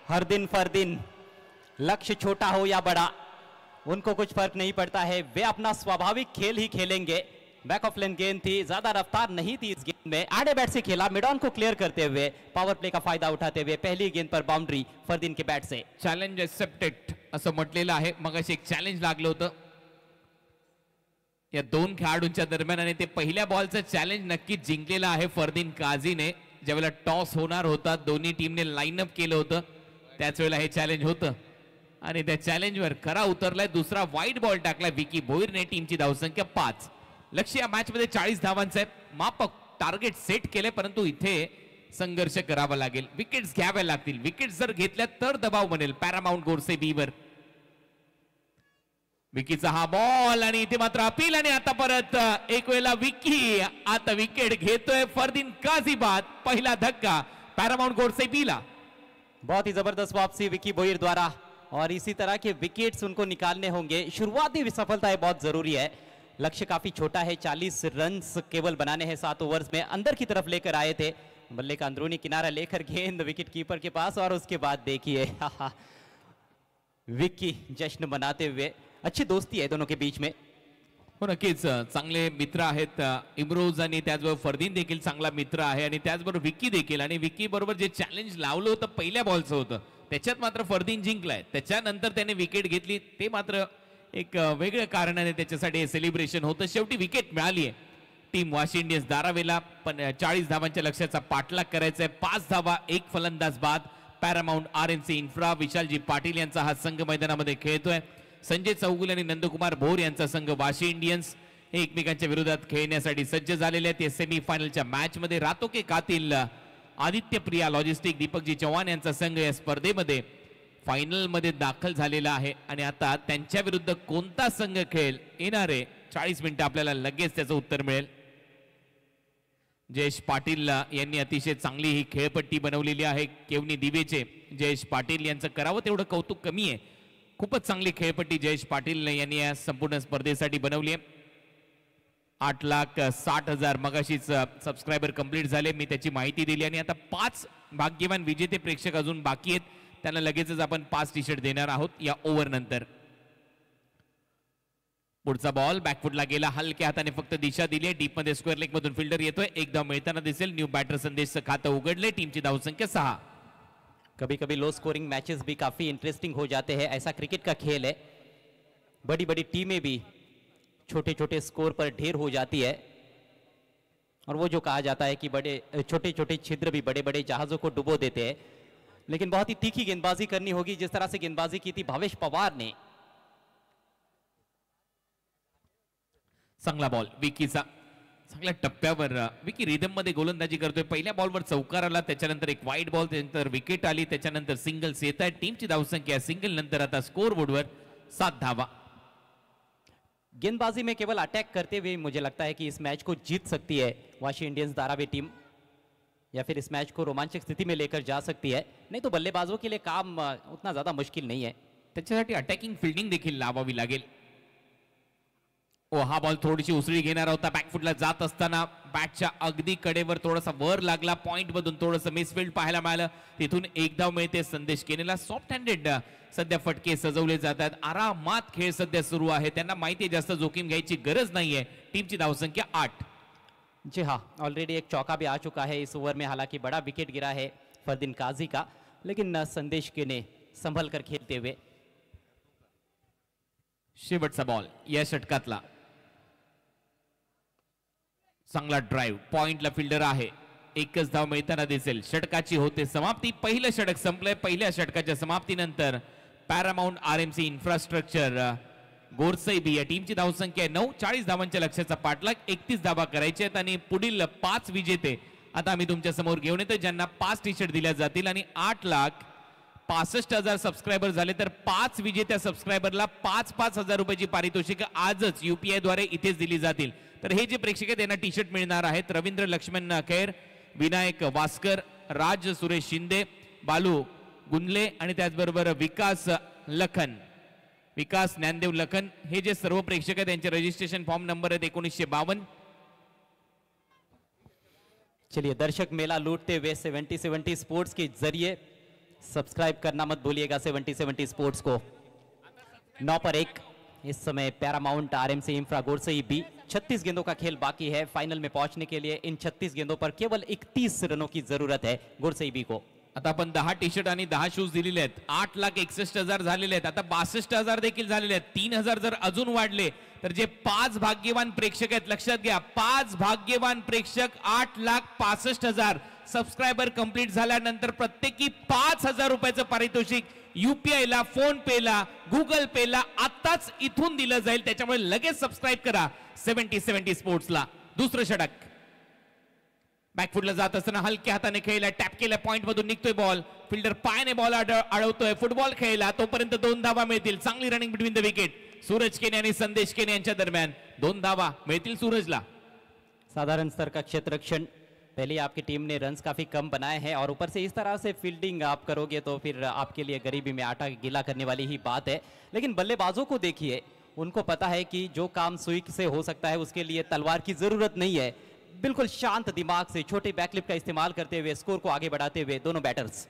फरदीन लक्ष्य छोटा हो या बड़ा उनको कुछ फर्क नहीं पड़ता है, वे अपना स्वाभाविक खेल ही खेलेंगे. बैक ऑफ लेन गेंद थी, ज्यादा रफ्तार नहीं थी इस गेंद में. आड़े बैट से खेला, मिडॉन को क्लियर करते हुए पावर प्ले का फायदा उठाते हुए पहली गेंद पर बाउंड्री फरदीन के बैट से. चॅलेंज एक्सेप्टेड असं म्हटलेलं आहे. मग अशी एक चॅलेंज लागलं होतं या दोन खेळाडूंच्या दरम्यान आणि ते पहिल्या बॉलचं चॅलेंज नक्कीच जिंकलेलं आहे फरदीन काझीने. ज्यावेळेला टॉस होणार होता, दोन्ही टीमने लाईनअप केलं होतं, त्याच वेळेला हे चॅलेंज होतं आणि त्या चॅलेंजवर खरा उतरलाय. दुसरा वाईट बॉल टाकला विकी भोईरने. टीमची धावसंख्या 5. लक्ष्य या मॅच मध्ये 40 धावांचं आहे. मापक टार्गेट सेट केले, परंतु इथे संघर्ष करावा लागेल. विकेट्स घ्याव्या लागतील. विकेट्स जर घेतल्या तर दबाव बनेल पॅरामाउंट गोरसे बीवर. विकीचा हा बॉल आणि इथे मात्र अपील आणि आता परत एक वेळेला विकी आता विकेट घेतोय फरदीन काझी बाद. पहिला धक्का पॅरामाउंट गोरसे बीला. बहुत ही जबरदस्त वापसी विकी भोईर द्वारा और इसी तरह के विकेट्स उनको निकालने होंगे. शुरुआती सफलता है बहुत जरूरी है. लक्ष्य काफी छोटा है, 40 रन्स केवल बनाने हैं 7 ओवर्स में. अंदर की तरफ लेकर आए थे, बल्ले का अंदरूनी किनारा लेकर गेंद विकेट कीपर के पास और उसके बाद देखिए विक्की जश्न मनाते हुए. अच्छी दोस्ती है दोनों के बीच में. हो नक्कीच चांगले मित्र आहेत इम्रोज आणि त्याचबरोबर फरदीन देखील चांगला मित्र आहे आणि त्याचबरोबर विक्की देखील. आणि विक्की बरोबर जे चॅलेंज लावलं होतं पहिल्या बॉलचं होतं त्याच्यात मात्र फरदीन जिंकलाय. त्याच्यानंतर त्याने विकेट घेतली, ते मात्र एक वेगळ्या कारणाने त्याच्यासाठी सेलिब्रेशन होतं. शेवटी विकेट मिळाली आहे. टीम वाशी इंडियन्स दारावेला पण 40 धावांच्या लक्ष्याचा पाठलाग करायचा आहे. 5 धावा, 1 फलंदाज बाद. पॅरामाउंट आरएनसी इन्फ्रा विशालजी पाटील यांचा हा संघ मैदानामध्ये खेळतोय. संजय चौगुले आणि नंदकुमार भोर यांचा संघ वाशी इंडियन्स एकमेकांच्या विरोधात खेळण्यासाठी सज्ज झालेले आहेत. सेमी फायनलच्या मॅच मध्ये रातो के कातिल आदित्य प्रिया लॉजिस्टिक दीपकजी चव्हाण यांचा संघ या स्पर्धेमध्ये फायनल मध्ये दाखल झालेला आहे आणि आता त्यांच्या विरुद्ध कोणता संघ खेळेल येणारे 40 मिनिटं आपल्याला लगेच त्याचं उत्तर मिळेल. जयेश पाटील यांनी अतिशय चांगली ही खेळपट्टी बनवलेली आहे. केवनी दिवेचे जयेश पाटील यांचं करावं तेवढं कौतुक कमी आहे. खूपच चांगली खेळपट्टी जयेश पाटील यांनी या संपूर्ण स्पर्धेसाठी बनवली आहे. 8,60,000 मगाशीच सबस्क्रायबर कंप्लीट झाले, मी त्याची माहिती दिली आणि आता 5 भाग्यवान विजेते प्रेक्षक अजून बाकी आहेत. त्यांना लगेचच आपण 5 टी शर्ट देणार आहोत या ओव्हर नंतर. पुढचा बॉल बॅकफुटला गेला, हलक्या हाताने फक्त दिशा दिली. डीप मध्ये स्क्वेअर लेग मधून फिल्डर येतोय. एक धाव मिळताना दिसेल. न्यू बॅटर संदेशचं खातं उघडले. टीमची धावसंख्या 6. कभी कभी लो स्कोरिंग मैचेस भी काफी इंटरेस्टिंग हो जाते हैं. ऐसा क्रिकेट का खेल है. बड़ी बड़ी टीमें भी छोटे छोटे स्कोर पर ढेर हो जाती है और वो जो कहा जाता है कि बड़े छोटे छोटे छिद्र भी बड़े बड़े जहाजों को डुबो देते हैं. लेकिन बहुत ही तीखी गेंदबाजी करनी होगी जिस तरह से गेंदबाजी की थी भावेश पवार ने. चांगला बॉल विकीचा. चांगल्या टप्प्यावर विकी रिदम मध्ये गोलंदाजी करतोय. पहिल्या बॉलवर चौकार आला, त्याच्यानंतर एक वाईट बॉल, त्यानंतर विकेट आली, त्याच्यानंतर सिंगल्स येत आहेत. टीमची धावसंख्या सिंगल नंतर आता स्कोर बोर्डवर 7 धावा. गेंदबाजी में केवल अटैक करते हुए मुझे लगता है कि इस मैच को जीत सकती है वाशी इंडियंस धारावी टीम. या फिर इस मैच को रोमांचक स्थिति में लेकर जा सकती है। नहीं तो बल्लेबाजों के लिए काम उतना ज्यादा मुश्किल नहीं है। त्याच्यासाठी अटॅकिंग फिल्डिंग देखील लावावी लागेल। ओ हा बॉल थोडीशी उसळी घेणार होता, बॅकफुटला जात असताना बॅटच्या अगदी कडेवर थोडासा वर लागला, पॉइंट मधून थोडंसं मिसफील्ड पाहायला मिळालं, तिथून एक धाव मिळते संदेश केनेला। सॉफ्ट हँडेड सध्या फटके सजवले जातात, आरामात खेळ सध्या सुरू आहे, त्यांना माहिती आहे जास्त जोखीम घ्यायची गरज नाहीये। टीमची धावसंख्या 8। जी हाँ, ऑलरेडी एक चौका भी आ चुका है इस ओवर में, हालांकि बड़ा विकेट गिरा है फरदीन काजी का, लेकिन संदेश के ने संभल कर खेलते हुए। शेवटचा बॉल या षटकातला, चांगला ड्राइव्ह, पॉइंटला फिल्डर आहे, एकच धाव मिळताना दिसेल। षटकाची होते समाप्ती, पहिलं षटक संपलंय। पहिल्या षटकाच्या समाप्तीनंतर पॅरामाउंट आरएमसी इन्फ्रास्ट्रक्चर गोरसैबी या टीमची धावसंख्या आहे 9। 40 धावांच्या लक्ष्याचा पाठलाग, 31 धावा करायचे आहेत आणि पुढील 5 विजेते आता आम्ही तुमच्या समोर घेऊन येतो, ज्यांना 5 टी शर्ट दिल्या जातील आणि 8,65,000 सबस्क्रायबर झाले तर 5 विजेत्या सबस्क्रायबरला 5-5 हजार रुपयाची पारितोषिक आजच UPI द्वारे इथेच दिली जातील। तर हे जे प्रेक्षक आहेत त्यांना टी शर्ट मिळणार आहेत। रवींद्र लक्ष्मण खैर, विनायक वास्कर, राज सुरेश शिंदे, बालू गुंदले आणि त्याचबरोबर विकास ज्ञानदेव लखन, हे जे सर्व प्रेक्षक आहेत त्यांचे रजिस्ट्रेशन फॉर्म नंबर आहेत 1952। चलिए दर्शक मेला लूटते हुए 70-70 स्पोर्ट्स के जरिए सब्सक्राइब करना मत भूलिएगा 70-70 स्पोर्ट्स को। 9 पर 1 इस समय Paramount RMC infra Gorsai B. 36 गेंदों का खेल बाकी है, फाइनल में पहुंचने के लिए इन 36 गेंदों पर केवल 31 रनों की जरूरत है गोरसई बी को। आता आपण 10 टी शर्ट आणि 10 शूज दिलेले आहेत, 8,61,000 झालेले आहेत, आता 62,000 देखील झालेले आहेत। 3,000 जर अजून वाढले तर जे 5 भाग्यवान प्रेक्षक आहेत, लक्षात घ्या 5 भाग्यवान प्रेक्षक, 8,65,000 सबस्क्रायबर कंप्लीट झाल्यानंतर प्रत्येकी 5,000 रुपयाचं पारितोषिक UPI ला, फोन पे ला, गुगल पे ला आताच इथून दिलं जाईल, त्याच्यामुळे लगेच सबस्क्राइब करा 70-70 स्पोर्ट्सला। दुसरं षटक, बॅकफुटला जात असताना हलक्या हाताने खेळला, टॅप केला, पॉइंट मधून निघतोय बॉल, फिल्डर पायाने बॉल अडवतोय, फुटबॉल खेळला, तोपर्यंत 2 धावा मिळतील। चांगली रनिंग बिटवीन द विकेट, सूरज केने आणि संदेश केने यांच्या दरम्यान 2 धावा मिळतील सूरजला। साधारण स्तर का क्षेत्ररक्षण, पहले आपकी टीम ने रन्स काफी कम बनाए हैं और ऊपर से इस तरह से फील्डिंग आप करोगे तो फिर आपके लिए गरीबी में आटा गीला करने वाली ही बात है। लेकिन बल्लेबाजों को देखिए, उनको पता है कि जो काम सुई से हो सकता है उसके लिए तलवार की जरूरत नहीं है। बिल्कुल शांत दिमाग से छोटे बैकलिप का इस्तेमाल करते हुए स्कोर को आगे बढ़ाते हुए दोनों बैटर्स।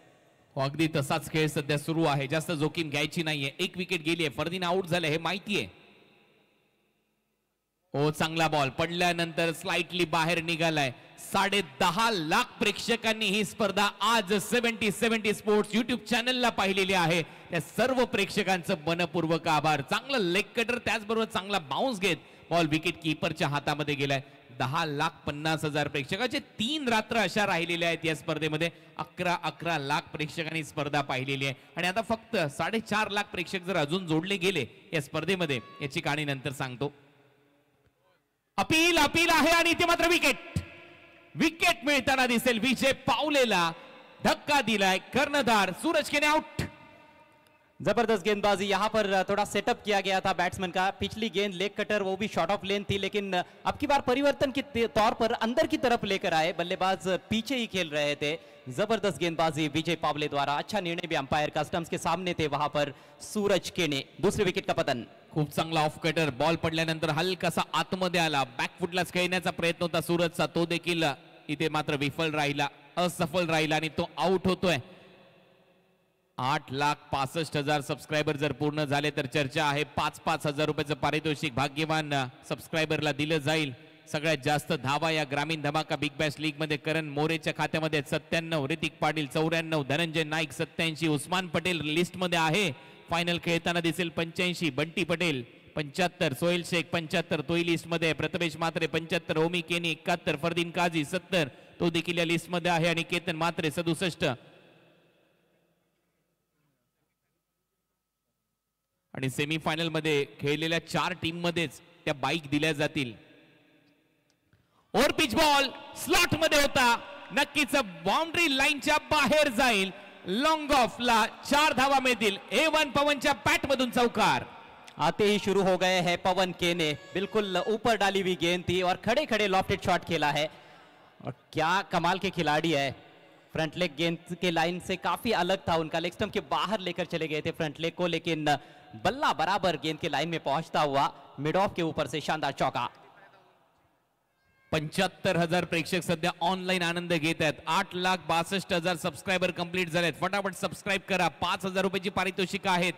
अगदी तसाच खेळ सध्या सुरू आहे, जास्त जोखीम घ्यायची नाहीये। 1 विकेट गेली आहे, फरदीन आउट झाले हे माहितीये। ओ चांगला बॉल पडल्यानंतर स्लाइटली बाहेर निघालाय। 10.5 लाख प्रेक्षकांनी ही स्पर्धा आज 70-70 स्पोर्ट्स YouTube चॅनलला पाहिलेली आहे। त्या सर्व प्रेक्षकांचं मनपूर्वक आभार। चांगला लेग कटर, त्याचबरोबर चांगला बाउन्स घेत बॉल विकेट कीपरच्या हातामध्ये गेलाय। 10,50,000 प्रेक्षकांचे 3 रात्र अशा राहिलेल्या आहेत या स्पर्धेमध्ये। 11 लाख प्रेक्षकांनी स्पर्धा पाहिलेली आहे आणि आता फक्त 4.5 लाख प्रेक्षक जर अजून जोडले गेले या स्पर्धेमध्ये, याची कहाणी नंतर सांगतो। अपील आहे आणि इथे मात्र विकेट मिळताना दिसेल। विजय पावलेला धक्का दिलाय, कर्णधार सूरज केने आउट। जबरदस्त गेंदबाजी, यहाँ पर थोड़ा सेटअप किया गया था बैट्समैन का। पिछली गेंद लेग कटर, वो भी शॉर्ट ऑफ लेन थी, लेकिन अब की बार परिवर्तन के तौर पर अंदर की तरफ लेकर आए, बल्लेबाज पीछे ही खेल रहे थे। जबरदस्त गेंदबाजी विजय पावले द्वारा, अच्छा निर्णय भी अंपायर का, स्टंप्स के सामने थे वहां पर सूरज केने। दूसरे विकेट का पतन। खूप चांगला ऑफ कटर, बॉल पडल्यानंतर हलकासा आतमध्ये आला, बॅकफुटलाच खेळण्याचा प्रयत्न होता सूरजचा, तो देखील इथे मात्र विफल राहिला, असफल राहिला आणि तो आउट होतोय। 8,65,000 सबस्क्रायबर जर पूर्ण झाले तर चर्चा आहे 5-5 हजार रुपयाचं पारितोषिक भाग्यवान सबस्क्रायबरला दिलं जाईल। सगळ्यात जास्त धावा या ग्रामीण धमाका बिग बॅश लीग मध्ये करण मोरेच्या खात्यामध्ये 97, ऋतिक पाटील 94, धनंजय नाईक 87, उस्मान पटेल लिस्ट मध्ये आहे, फायनल खेळताना दिसेल 85, बंटी पटेल 75, सोहेल शेख 75, तोही लिस्ट मध्ये, प्रथमेश मात्रे 75, ओमी केनी 71, फरदीन काझी 70, तो देखील या लिस्ट मध्ये आहे आणि केतन मात्रे 67। आणि सेमीफायनल मध्ये खेळलेल्या 4 टीम मध्येच त्या बाईक दिल्या जातील। ओव्हर पिच बॉल स्लॉट मध्ये होता, नक्कीच बाउंड्री लाईनच्या बाहेर जाईल। लॉन्ग ऑफ ला 4 धावा मिळतील। A1 पवनच्या बॅट मधून चौकार। आते ही शुरू हो गए हैं पवन के ने, बिल्कुल ऊपर डाली हुई गेंद थी और खड़े खड़े लॉफ्टेड शॉट खेला है और क्या कमाल के खिलाड़ी है, फ्रंट लेग गेंद के लाइन से काफी अलग था, उनका लेग स्टंप के बाहर लेकर चले गए थे फ्रंट लेग को, लेकिन बल्ला बराबर गेंद के लाइन में पहुंचता हुआ मिड ऑफ के ऊपर से शानदार चौका। 75,000 प्रेक्षक सध्या ऑनलाईन आनंद घेत आहेत। 8,62,000 सबस्क्रायबर कंप्लीट झालेत। फटाफट सबस्क्राईब करा। 5,000 रुपयाची पारितोषिक आहेत।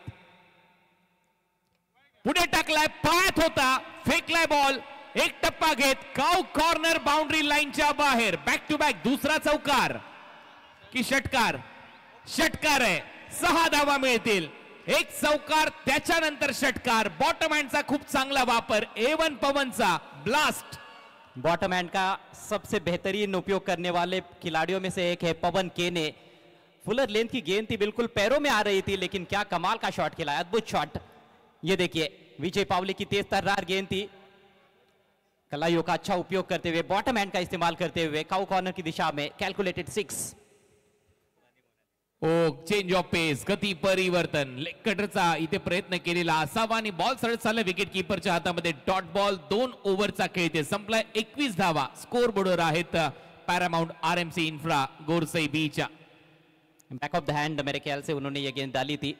पुढे टाकलाय, पायात होता, फेकलाय बॉल, एक टप्पा घेत काउ कॉर्नर बाउंड्री लाईनच्या बाहेर। बॅक टू बॅक दुसरा चौकार की षटकार? षटकार आहे। 6 धावा मिळतील। एक चौकार त्याच्यानंतर षटकार। बॉटम हँडचा खूप चांगला वापर। A1 पवनचा blast. बॉटम हैंड का सबसे बेहतरीन उपयोग करने वाले खिलाड़ियों में से एक है पवन केने। फुलर लेंथ की गेंद थी, बिल्कुल पैरों में आ रही थी, लेकिन क्या कमाल का शॉट खेला, अद्भुत शॉट। ये देखिए विजय पावले की तेज तर्रार गेंद थी, कलाइयों का अच्छा उपयोग करते हुए, बॉटम हैंड का इस्तेमाल करते हुए काउ कॉर्नर की दिशा में calculated 6। Oh change of pace, गती परिवर्तन, लेग कटरचा इथे प्रयत्न केलेला असावा आणि बॉल सरळ चालला विकेट कीपरच्या हातामध्ये। डॉट बॉल 2 ओव्हरचा खेळ इथे संपलाय। 21 धावा स्कोर बोर्डवर आहेत पॅरामाउंट आरएमसी इन्फ्रा गोरसई बीच। बैक ऑफ द हैंड मेरे ख्याल से उन्होंने ये गेंद डाली थी,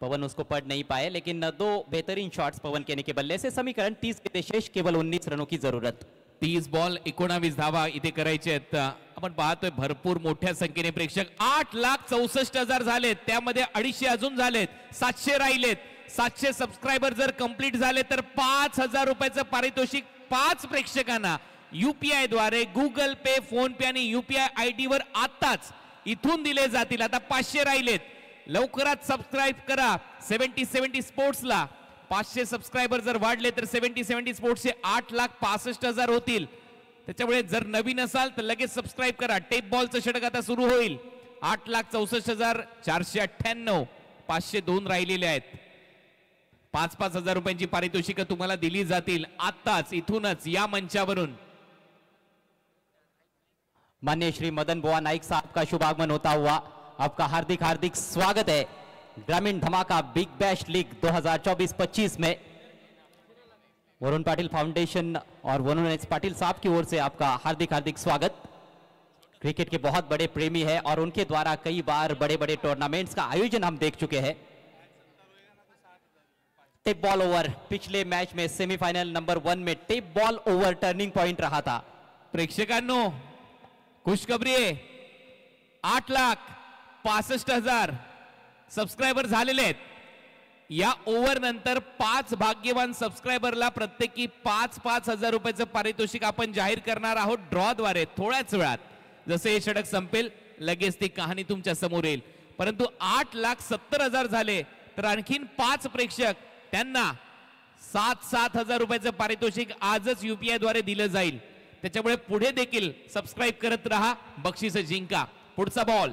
पवन उसको पढ़ नहीं पाए, लेकिन 2 बेहतरीन शॉट्स पवन केने के बल्ले से। समीकरण 30 के शेष, केवल 19 रनों की जरूरत। 30 बॉल 19 धावा इथे करायचे आहेत। आपण पाहतोय भरपूर मोठ्या संख्येने प्रेक्षक। 8,64,000 झालेत, त्यामध्ये 250 अजून झालेत, 700 राहिलेत। 700 सबस्क्रायबर जर कंप्लीट झाले तर 5,000 रुपयाचं पारितोषिक 5 प्रेक्षकांना यूपीआय द्वारे, गुगल पे, फोन पे आणि यूपीआय आयडी वर आताच इथून दिले जातील। आता 500 राहिलेत, लवकरात सबस्क्राईब करा 70-70 स्पोर्ट्सला। 500 सबस्क्रायबर जर वाढले तर 70-70 स्पोर्ट्सचे 8,65,000 होतील। त्याच्यामुळे जर नवीन असाल तर लगेच सबस्क्राईब करा। टेप बॉलचं षटक आता सुरू होईल। 8,64,498, 502 राहिलेले आहेत। 5,000 रुपयांची पारितोषिक तुम्हाला दिली जातील आताच इथूनच या मंचावरून। माननीय श्री मदन बुआ नाइक साहब का शुभागमन होता हुआ आपका हार्दिक हार्दिक स्वागत है ग्रामीण धमाका बिग बैश लीग 2024-25 में। वरुण पाटिल फाउंडेशन और वरुण एस पाटिल साहब की ओर से आपका हार्दिक हार्दिक स्वागत। क्रिकेट के बहुत बड़े प्रेमी है और उनके द्वारा कई बार बड़े बड़े टूर्नामेंट्स का आयोजन हम देख चुके हैं। टेप बॉल ओवर, पिछले मैच में सेमीफाइनल नंबर 1 में tape ball over turning point रहा था। प्रेक्षकांनो खुशखबरी आहे, 8,65,000 सबस्क्रायबर झालेले आहेत। या ओव्हर नंतर 5 भाग्यवान सबस्क्रायबरला प्रत्येकी 5,000 रुपयाचं पारितोषिक आपण जाहीर करणार आहोत ड्रॉ द्वारे थोड्याच वेळात। जसे हे षटक संपेल लगेच ती कहाणी तुमच्या समोर येईल। परंतु 8,70,000 झाले तर आणखीन 5 प्रेक्षक त्यांना 7,000 रुपयाचं पारितोषिक आजच यूपीआय द्वारे दिलं जाईल। त्याच्यामुळे पुढे देखील सबस्क्राईब करत रहा, बक्षीस जिंका। पुढचा बॉल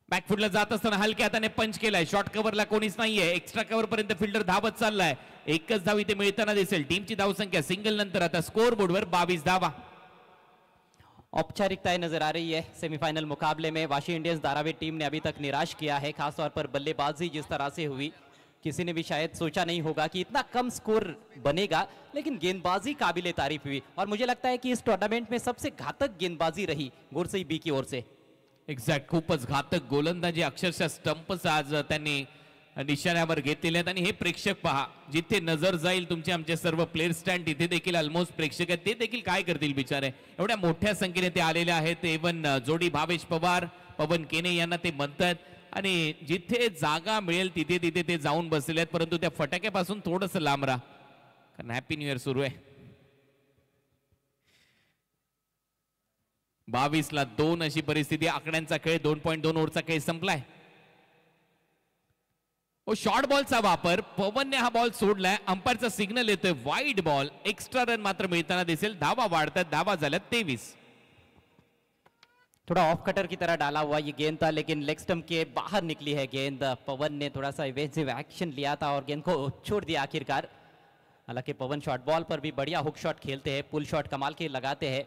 बॅकफुटला जात असताना हलक्या हाताने पंच केलाय। शॉर्ट कव्हरला कोणीच नाहीये, एक्स्ट्रा कव्हर पर्यंत फिल्डर धावत चाललाय। एकच धाव इथे मिळताना दिसेल। टीमची धावसंख्या सिंगल नंतर आता स्कोर बोर्डवर 22 धावा। औपचारिकताएं नजर आ रही है सेमीफाइनल मुकाबले में। वाशी इंडियंस धारावी टीम ने अभी तक निराश किया है, खासतौर पर बल्लेबाजी जिस तरह से हुई, किसी ने भी शायद सोचा नहीं होगा कि इतना कम स्कोर बनेगा, लेकिन गेंदबाजी काबिले तारीफ हुई। और मुझे लगता है कि इस टूर्नामेंट में सबसे घातक गेंदबाजी रही गोरसई बी की ओर से। एक्झॅक्ट, खूपच घातक गोलंदाजी, अक्षरशः स्टंपच आज त्यांनी निशाण्यावर घेतलेले आहेत। आणि हे प्रेक्षक पहा, जिथे नजर जाईल तुमचे आमचे सर्व प्लेयर स्टँड, तिथे देखील ऑलमोस्ट प्रेक्षक आहेत। ते देखील काय करतील बिचारे, एवढ्या मोठ्या संख्येने ते आलेले आहेत। इवन जोडी भावेश पवार, पवन केने यांना ते म्हणतात आणि जिथे जागा मिळेल तिथे तिथे ते जाऊन बसलेले आहेत। परंतु त्या फटाक्यापासून थोडंसं लांब राहा, कारण हॅपी न्यू इयर सुरू आहे। 22ला 2 अशी परिस्थिती, आकड्यांचा खेळ 2.2 ओव्हरचा खेळ संपलाय। शॉर्ट बॉलचा वापर, पवनने हा बॉल सोडलाय, अंपायरचा सिग्नल येतोय वाईड बॉल। एक्स्ट्रा रन मात्र मिळताना दिसेल। धावा वाढतात, धावा झाल्या 23। थोड़ा ऑफ कटर की तरह डाला हुआ ये गेंद था, लेकिन लेग स्टंप के बाहर निकली है गेंद। पवन ने थोड़ा सा इवेसिव एक्शन लिया था और गेंद को छोड़ दिया आखिरकार। हालांकि पवन शॉट बॉल पर भी बढ़िया हुक शॉट खेलते हैं, पुल शॉट कमाल के लगाते हैं,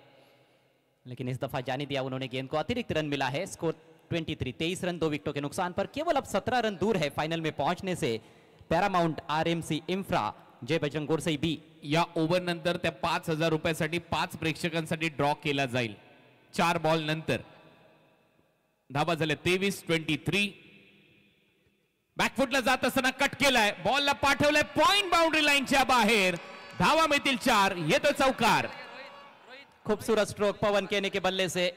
लेकिन इस दफा जाने दिया उन्होंने गेंद को। अतिरिक्त रन मिला है, स्कोर 23 रन 2 विकेटों के नुकसान पर। केवल अब 17 रन दूर है फाइनल में पहुंचने से पैरामाउंट आरएमसी इंफ्रा जय बजरंग गोरसई बी. या ओव्हर नंतर त्या 5,000 रुपयासाठी 5 प्रेक्षकांसाठी ड्रॉ केला जाईल. 4 बॉल नंतर धावा झाल्या 23-23. बॅकफुटला जात असताना कट केलाय, बॉलला पाठवलाय पॉइंट बाउंड्री लाईनच्या बाहेर. धावा मिळतील 4. येतो चौकार. खूबसूरत स्ट्रोक पवन केने के बल्ले से.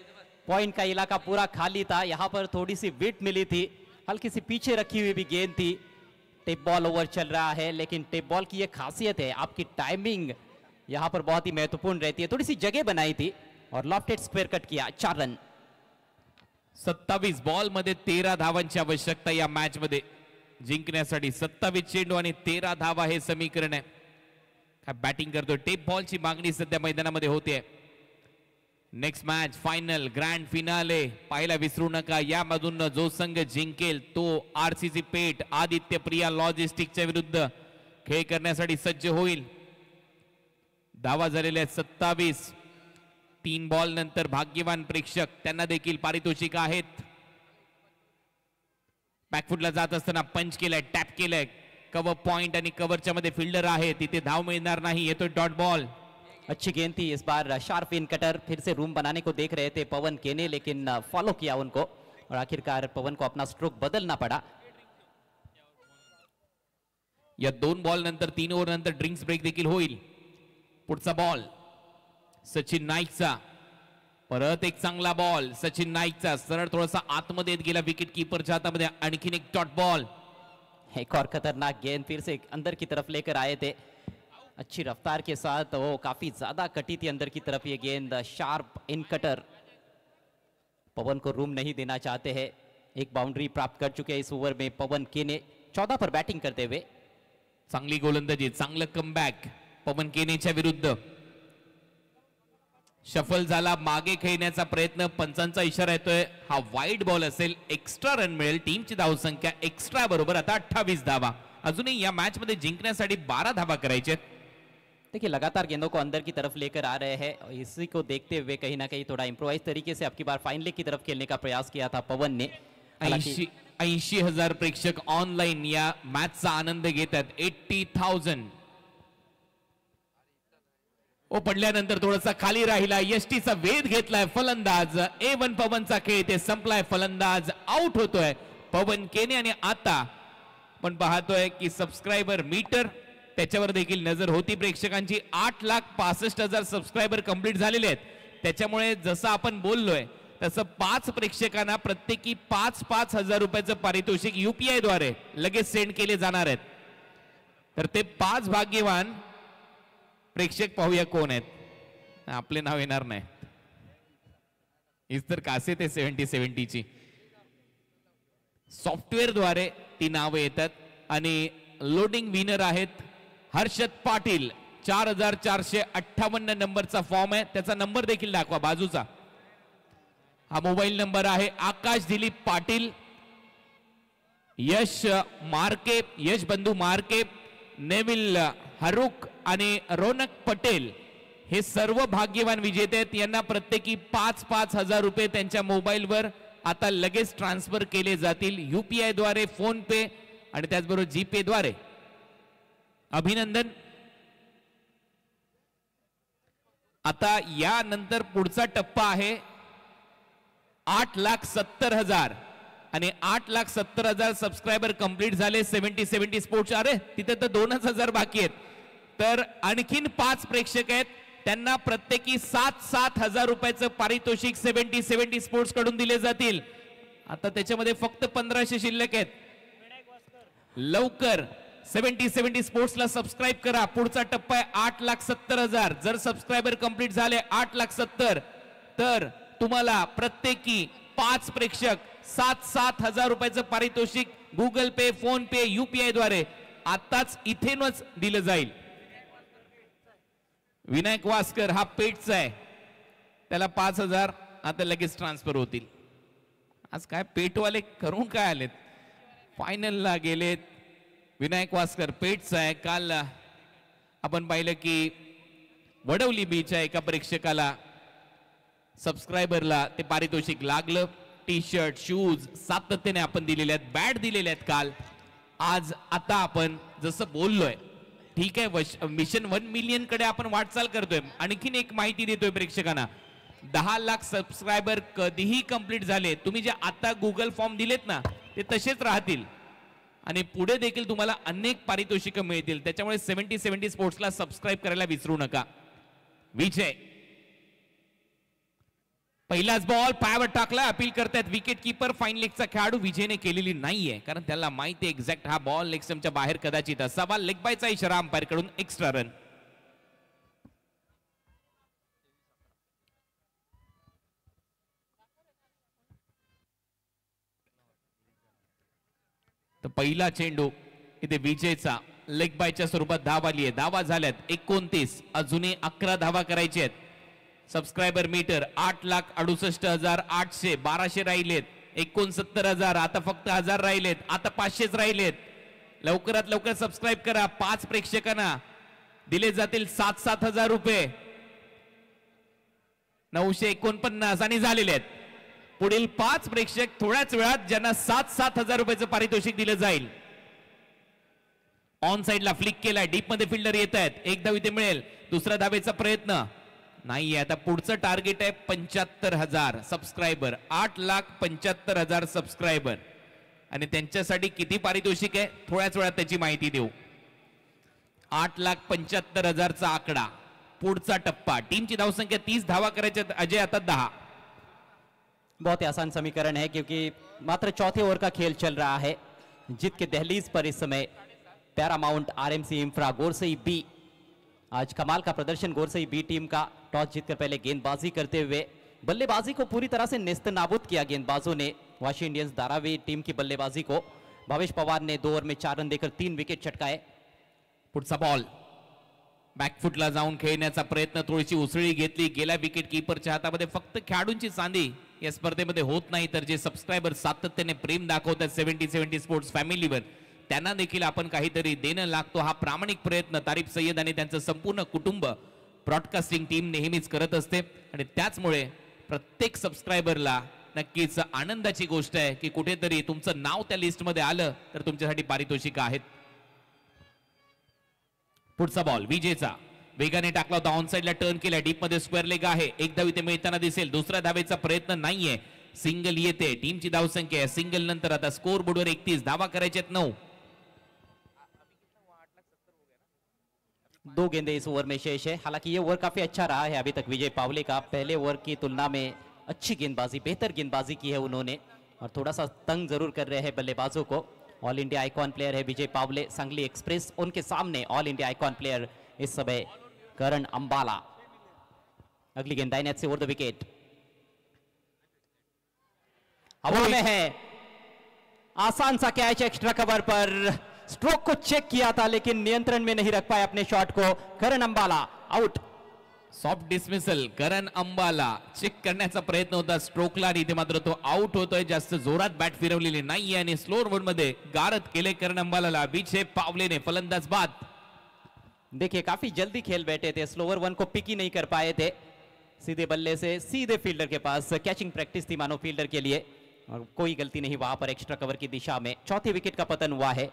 पॉइंट का इलाका पूरा खाली था, यहाँ पर थोड़ी सी विट मिली थी, हल्की सी पीछे रखी हुई भी गेंद थी. टिप बॉल ओवर चल रहा है, लेकिन टिप बॉल की ये खासियत है, आपकी टाइमिंग यहाँ पर बहुत ही महत्वपूर्ण रहती है. थोड़ी सी जगह बनाई थी और लॉफ्टेड स्क्वेयर कट किया. 4 रन. 27 बॉल मध्ये 13 धावांची आवश्यकता या मॅच मध्ये जिंकण्यासाठी. 27 चेंडू आणि 13 धावा हे समीकरण आहे. काय बॅटिंग करतोय. टेप बॉलची मागणी सध्या मैदानामध्ये होते. Next match final grand finale पाहायला विसरू नका. यामधून जो संघ जिंकेल तो आरसीसी पेठ आदित्य प्रिया लॉजिस्टिकच्या विरुद्ध खेळ करण्यासाठी सज्ज होईल. धावा झालेल्या आहेत 27. 3 बॉल नंतर भाग्यवान प्रेक्षक त्यांना देखील पारितोषिक आहेत. बॅकफुटला जात असताना पंच केलाय, टॅप केलाय. कव्हर पॉइंट आणि कव्हरच्या मध्ये फिल्डर आहे, तिथे धाव मिळणार नाही. येतोय डॉट बॉल. अच्छी गेंद थी इस बार. शार्प इन कटर फिर से रूम बनाने को देख रहे थे पवन केने, लेकिन फॉलो किया उनको और आखिरकार पवन को अपना स्ट्रोक बदलना पड़ा. या 2 बॉल नंतर 3 ओव्हर नंतर ड्रिंक्स ब्रेक देखील होईल. पुढचा बॉल सचिन नाईकचा. परत एक चांगला बॉल सचिन नाईकचा. सरळ थोडासा आतमध्ये येत गेला विकेट कीपरच्या हातामध्ये. आणखीन एक डॉट बॉल. एक और खतरनाक गेंद फिर से अंदर की तरफ लेकर आए थे, अच्छी रफ्तार के साथ. वो काफी ज्यादा कटी थी अंदर की तरफ ये गेंद. शार्प इन कटर. पवन को रूम नहीं देना चाहते हैं. एक बाउंड्री प्राप्त कर चुके हैं इस ओवर में पवन केने, 14 पर बैटिंग करते हुए. चांगली गोलंदाजी, चांगलं कमबॅक पवन केनेच्या विरुद्ध. शफल झाला, मागे खेळण्याचा प्रयत्न, पंचांचा इशारा येतोय. हा वाईड बॉल असेल, एक्स्ट्रा रन मिळेल. टीमची धावसंख्या एक्स्ट्रा बरोबर आता 28 धावा. अजूनही या मॅच मध्ये जिंकण्यासाठी 12 धावा करायचे. देखिए लगातार गेंदों को अंदर की तरफ लेकर आ रहे हैं. इसी को देखते हुए कहीं ना कहीं थोड़ा इम्प्रोवाइज तरीके से आपकी बार फाइनल की तरफ खेलने का प्रयास किया था पवन ने. 80,000 प्रेक्षक ऑनलाईन या मॅचचा आनंद घेतात. 80,000. ओ पडल्यानंतर थोडासा खाली राहिला, यष्टीचा वेध घेतलाय फलंदाज. A1 पवनचा खेळ ते संपलाय. फलंदाज आउट होतोय पवन केने. आणि आता पण पाहतोय की सबस्क्रायबर मीटर त्याच्यावर देखील नजर होती प्रेक्षकांची. 8,65,000 सबस्क्रायबर कंप्लीट झालेले आहेत. त्याच्यामुळे जसं आपण बोललोय तसं 5 प्रेक्षकांना प्रत्येकी 5,000 रुपयाचं पारितोषिक UPI द्वारे लगेच सेंड केले जाणार आहेत. तर ते 5 भाग्यवान प्रेक्षक पाहूया कोण आहेत. आपले नाव येणार नाही. हीच तर कासे ते 70-70ची सॉफ्टवेअर द्वारे ती नावं येतात. आणि लोडिंग विनर आहेत हर्षद पाटील. 4,458 नंबरचा फॉर्म आहे. त्याचा नंबर देखील दाखवा बाजूचा. हा मोबाईल नंबर आहे. आकाश दिलीप पाटील, यश मार्के, यश बंधू मार्के, नेविल हरुक आणि रोनक पटेल हे सर्व भाग्यवान विजेते आहेत. यांना प्रत्येकी 5,000 रुपये त्यांच्या मोबाईलवर आता लगेच ट्रान्सफर केले जातील UPI द्वारे, फोन पे आणि त्याचबरोबर GPay द्वारे. अभिनंदन. आता यानंतर पुढचा टप्पा आहे 8,70,000 आणि 8,70,000 सबस्क्रायबर कंप्लीट झाले 70 स्पोर्ट्स. अरे तिथे तर 2,000 बाकी आहेत. तर आणखीन 5 प्रेक्षक आहेत, त्यांना प्रत्येकी 7,000 रुपयाचं पारितोषिक 70 स्पोर्ट्स कडून दिले जातील. आता त्याच्यामध्ये फक्त 1,500 शिल्लक आहेत. लवकर 70 स्पोर्ट्सला सबस्क्राईब करा. पुढचा टप्पा आहे 8,70,000. जर सबस्क्रायबर कंप्लीट झाले 8,70,000 तर तुम्हाला प्रत्येकी 5 प्रेक्षक 7,000 रुपयाचं पारितोषिक गुगल पे, फोन पे, UPI द्वारे आताच इथेनच दिलं जाईल. विनायक वास्कर हा पेटचा आहे, त्याला 5,000 आता लगेच ट्रान्सफर होतील. आज काय पेटवाले करून काय आलेत, फायनलला गेलेत. विनायक वास्कर पेटचा आहे. काल आपण पाहिलं की वडवली बीच्या एका प्रेक्षकाला सबस्क्रायबरला ते पारितोषिक लागलं. टी-शर्ट, शूज सातत्याने आपण दिलेले आहेत, बॅट दिलेले आहेत काल. आज आता आपण जसं बोललोय ठीक आहे, मिशन 1 मिलियन कडे आपण वाटचाल करतोय. आणखीन एक माहिती देतोय प्रेक्षकांना, 10 लाख सबस्क्रायबर कधीही कंप्लीट झाले, तुम्ही जे आता गुगल फॉर्म दिलेत ना ते तसेच राहतील आणि पुढे देखील तुम्हाला अनेक पारितोषिकं मिळतील. त्याच्यामुळे 70-70 स्पोर्ट्सला सबस्क्राईब करायला विसरू नका. विजय पहिलाच बॉल पायावर टाकला, अपील करतायत विकेट कीपर. फाईन लेगचा खेळाडू विजयने केलेली नाहीये, कारण त्याला माहिती आहे एक्झॅक्ट हा बॉल लेग स्टंपच्या बाहेर कदाचित असावा. लेग बायचा इशारा अंपायर कडून, एक्स्ट्रा रन. तर पहिला चेंडू इथे विजयचा लेग बायच्या स्वरूपात धाव आली आहे. धावा झाल्यात 29, अजूनही 11 धावा करायचे आहेत. सबस्क्रायबर मीटर 8,68,800, 1200 राहिलेत. 69,000, आता फक्त 1000 राहिलेत. आता 500 राहिलेत. लवकरात लवकर सबस्क्राईब करा. 5 प्रेक्षकांना दिले जातील 7,000 रुपये. 949 आणि झालेले आहेत. पुढील 5 प्रेक्षक थोड्याच वेळात ज्यांना 7,000 रुपयाचं पारितोषिक दिलं जाईल. ऑन साइडला फ्लिक केलाय, डीप मध्ये फिल्डर येत आहेत. एक धाव इथे मिळेल. दुसरा धावेचा प्रयत्न नाहीये. आता पुढचं टार्गेट आहे 75,000 सबस्क्रायबर. 8,75,000 सबस्क्रायबर आणि त्यांच्यासाठी किती पारितोषिक आहे थोड्याच वेळात त्याची माहिती देऊ. 8,75,000चा आकडा. पुढचा टप्पा, टीमची धावसंख्या 30 धावा करायच्या. अजय आता 10. बहुत ही आसान समीकरण है क्योंकि मात्र चौथे ओवर का खेल चल रहा है. जीत के दहलीज पर इस समय Paramount RMC infra Gorsai B, आज कमाल का प्रदर्शन गोरसई बी टीम का. टॉस जीतकर पहले गेंदबाजी करते हुए बल्लेबाजी को पूरी तरह से नेस्तनाबूद किया गेंदबाजों ने. वाशी इंडियंस धारावी टीम की बल्लेबाजी को भावेश पवार ने 2 ओवर में 4 रन देकर 3 विकेट चटकाए. पुढचा बॉल बॅकफुटला जाऊन खेळण्याचा प्रयत्न, थोडीशी उसळी घेतली. गेल्या विकेट कीपरच्या हातामध्ये. फक्त खेळाडूंची चांदी या स्पर्धेमध्ये होत नाही, तर जे सबस्क्रायबर सातत्याने प्रेम दाखवतात 70-70 स्पोर्ट्स फॅमिलीवर, त्यांना देखील आपण काहीतरी देणं लागतो. हा प्रामाणिक प्रयत्न तारिफ सय्यद आणि त्यांचं संपूर्ण कुटुंब, ब्रॉडकास्टिंग टीम नेहमीच करत असते आणि त्याचमुळे प्रत्येक सबस्क्रायबरला नक्कीच आनंदाची गोष्ट आहे की कुठेतरी तुमचं नाव त्या लिस्टमध्ये आलं तर तुमच्यासाठी पारितोषिक आहेत. पुढचा बॉल विजेचा, वेगाने टाकला होता. ऑन साइडला टर्न केला, डीप मध्ये स्क्वेअर लेग आहे. एक धाव इथे मिळताना दिसेल. दुसऱ्या धावेचा प्रयत्न नाहीये. सिंगल येते. टीमची धावसंख्या आहे सिंगल नंतर आता स्कोर बोर्डवर 31, धावा करायचे 9. 2 गेंदे इस ओवर में शेष है. हालांकि ये ओवर काफी अच्छा रहा है अभी तक विजय पावले का. पहले ओवर की तुलना में अच्छी गेंदबाजी, बेहतर गेंदबाजी की है उन्होंने और थोड़ा सा तंग जरूर कर रहे हैं बल्लेबाजों को. ऑल इंडिया आइकॉन प्लेयर है विजय पावले, सांगली एक्सप्रेस. उनके सामने ऑल इंडिया आइकॉन प्लेयर इस समय करण अंबाला. अगली गेंद दाहिने हाथ से ओवर द विकेट. हवा में है, आसान सा कैच. एक्स्ट्रा कवर पर स्ट्रोक को चेक किया था लेकिन नियंत्रण में नहीं रख पाए अपने शॉट को. Karan Ambala out. Soft dismissal. Karan Ambala check करण्याचा प्रयत्न होता स्ट्रोकला आणि इथे मात्र तो आउट होतोय. जास्त जोरात बॅट फिरवलेली नाहीये आणि स्लोअर वन मध्ये गारद केले करण अंबालाला. विजय पावलेने फलंदाज बाद. देखिए काफी जल्दी खेल बैठे थे, स्लोअर वन को पिक ही नहीं कर पाए थे. सीधे बल्ले से सीधे फील्डर के पास. कैचिंग प्रैक्टिस थी मानो फील्डर के लिए और कोई गलती नहीं वहां पर एक्स्ट्रा कवर की दिशा में. चौथे विकेट का पतन हुआ है.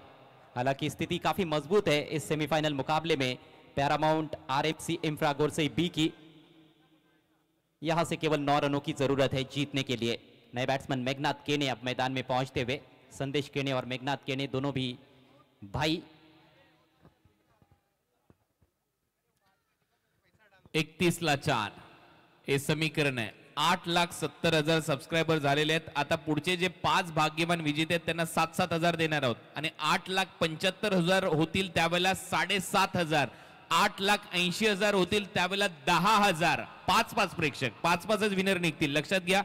हालांकि स्थिति काफी मजबूत है इस सेमीफाइनल मुकाबले में Paramount RFC infra Gorsai B की. यहां से केवल 9 रनों की जरूरत है जीतने के लिए. नए बैट्समैन मेघनाथ केने अब मैदान में पहुंचते हुए. संदेश केने और मेघनाथ केने दोनों भी भाई. 31,04 हे समीकरण आहे. 8,70,000 सबस्क्रायबर झालेले आहेत. आता पुढचे जे 5 भाग्यवान विजेते आहेत त्यांना 7,000 देणार आहोत आणि 8,75,000 होतील त्यावेळेला 7,500. 8,80,000 होतील त्यावेळेला 10,000. 5 प्रेक्षक, 5च विनर निघतील. लक्षात घ्या,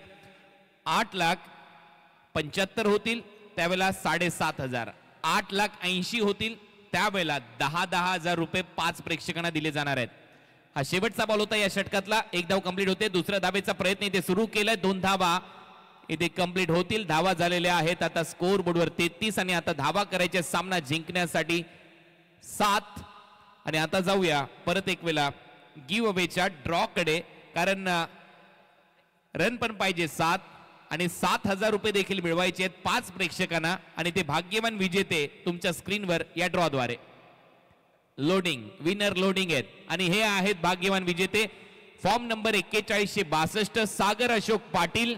8,75,000 होतील त्यावेळेला 7,500. 8,80,000 होतील त्यावेळेला 10,000 रुपये 5 प्रेक्षकांना दिले जाणार आहेत. हा शेवटचा बॉल होता या षटकातला. एक धाव कंप्लीट होते. दुसऱ्या धावेचा प्रयत्न इथे सुरू केलाय. 2 धावा इथे कंप्लीट होतील. धावा झालेल्या आहेत आता स्कोर बोर्डवर 33 आणि आता धावा करायचे सामना जिंकण्यासाठी 7. आणि आता जाऊया परत एक वेळा गिव्ह अवेच्या ड्रॉ कडे, कारण रन पण पाहिजे 7 आणि 7,000 रुपये देखील मिळवायचे आहेत 5 प्रेक्षकांना आणि ते भाग्यवान विजेते तुमच्या स्क्रीनवर या ड्रॉ द्वारे. लोडिंग विनर लोडिंग आहेत आणि हे आहेत भाग्यवान विजेते. फॉर्म नंबर 4162 सागर अशोक पाटील,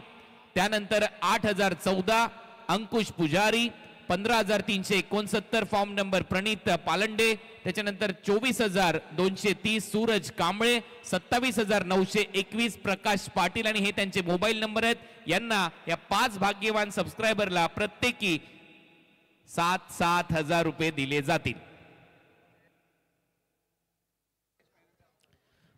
त्यानंतर 8014 अंकुश पुजारी, 15369 फॉर्म नंबर प्रणित पालंडे, त्याच्यानंतर 24230 सूरज कांबळे, 27921 प्रकाश पाटील आणि हे त्यांचे मोबाईल नंबर आहेत. यांना या 5 भाग्यवान सबस्क्रायबरला प्रत्येकी 7,000 रुपये दिले जातील.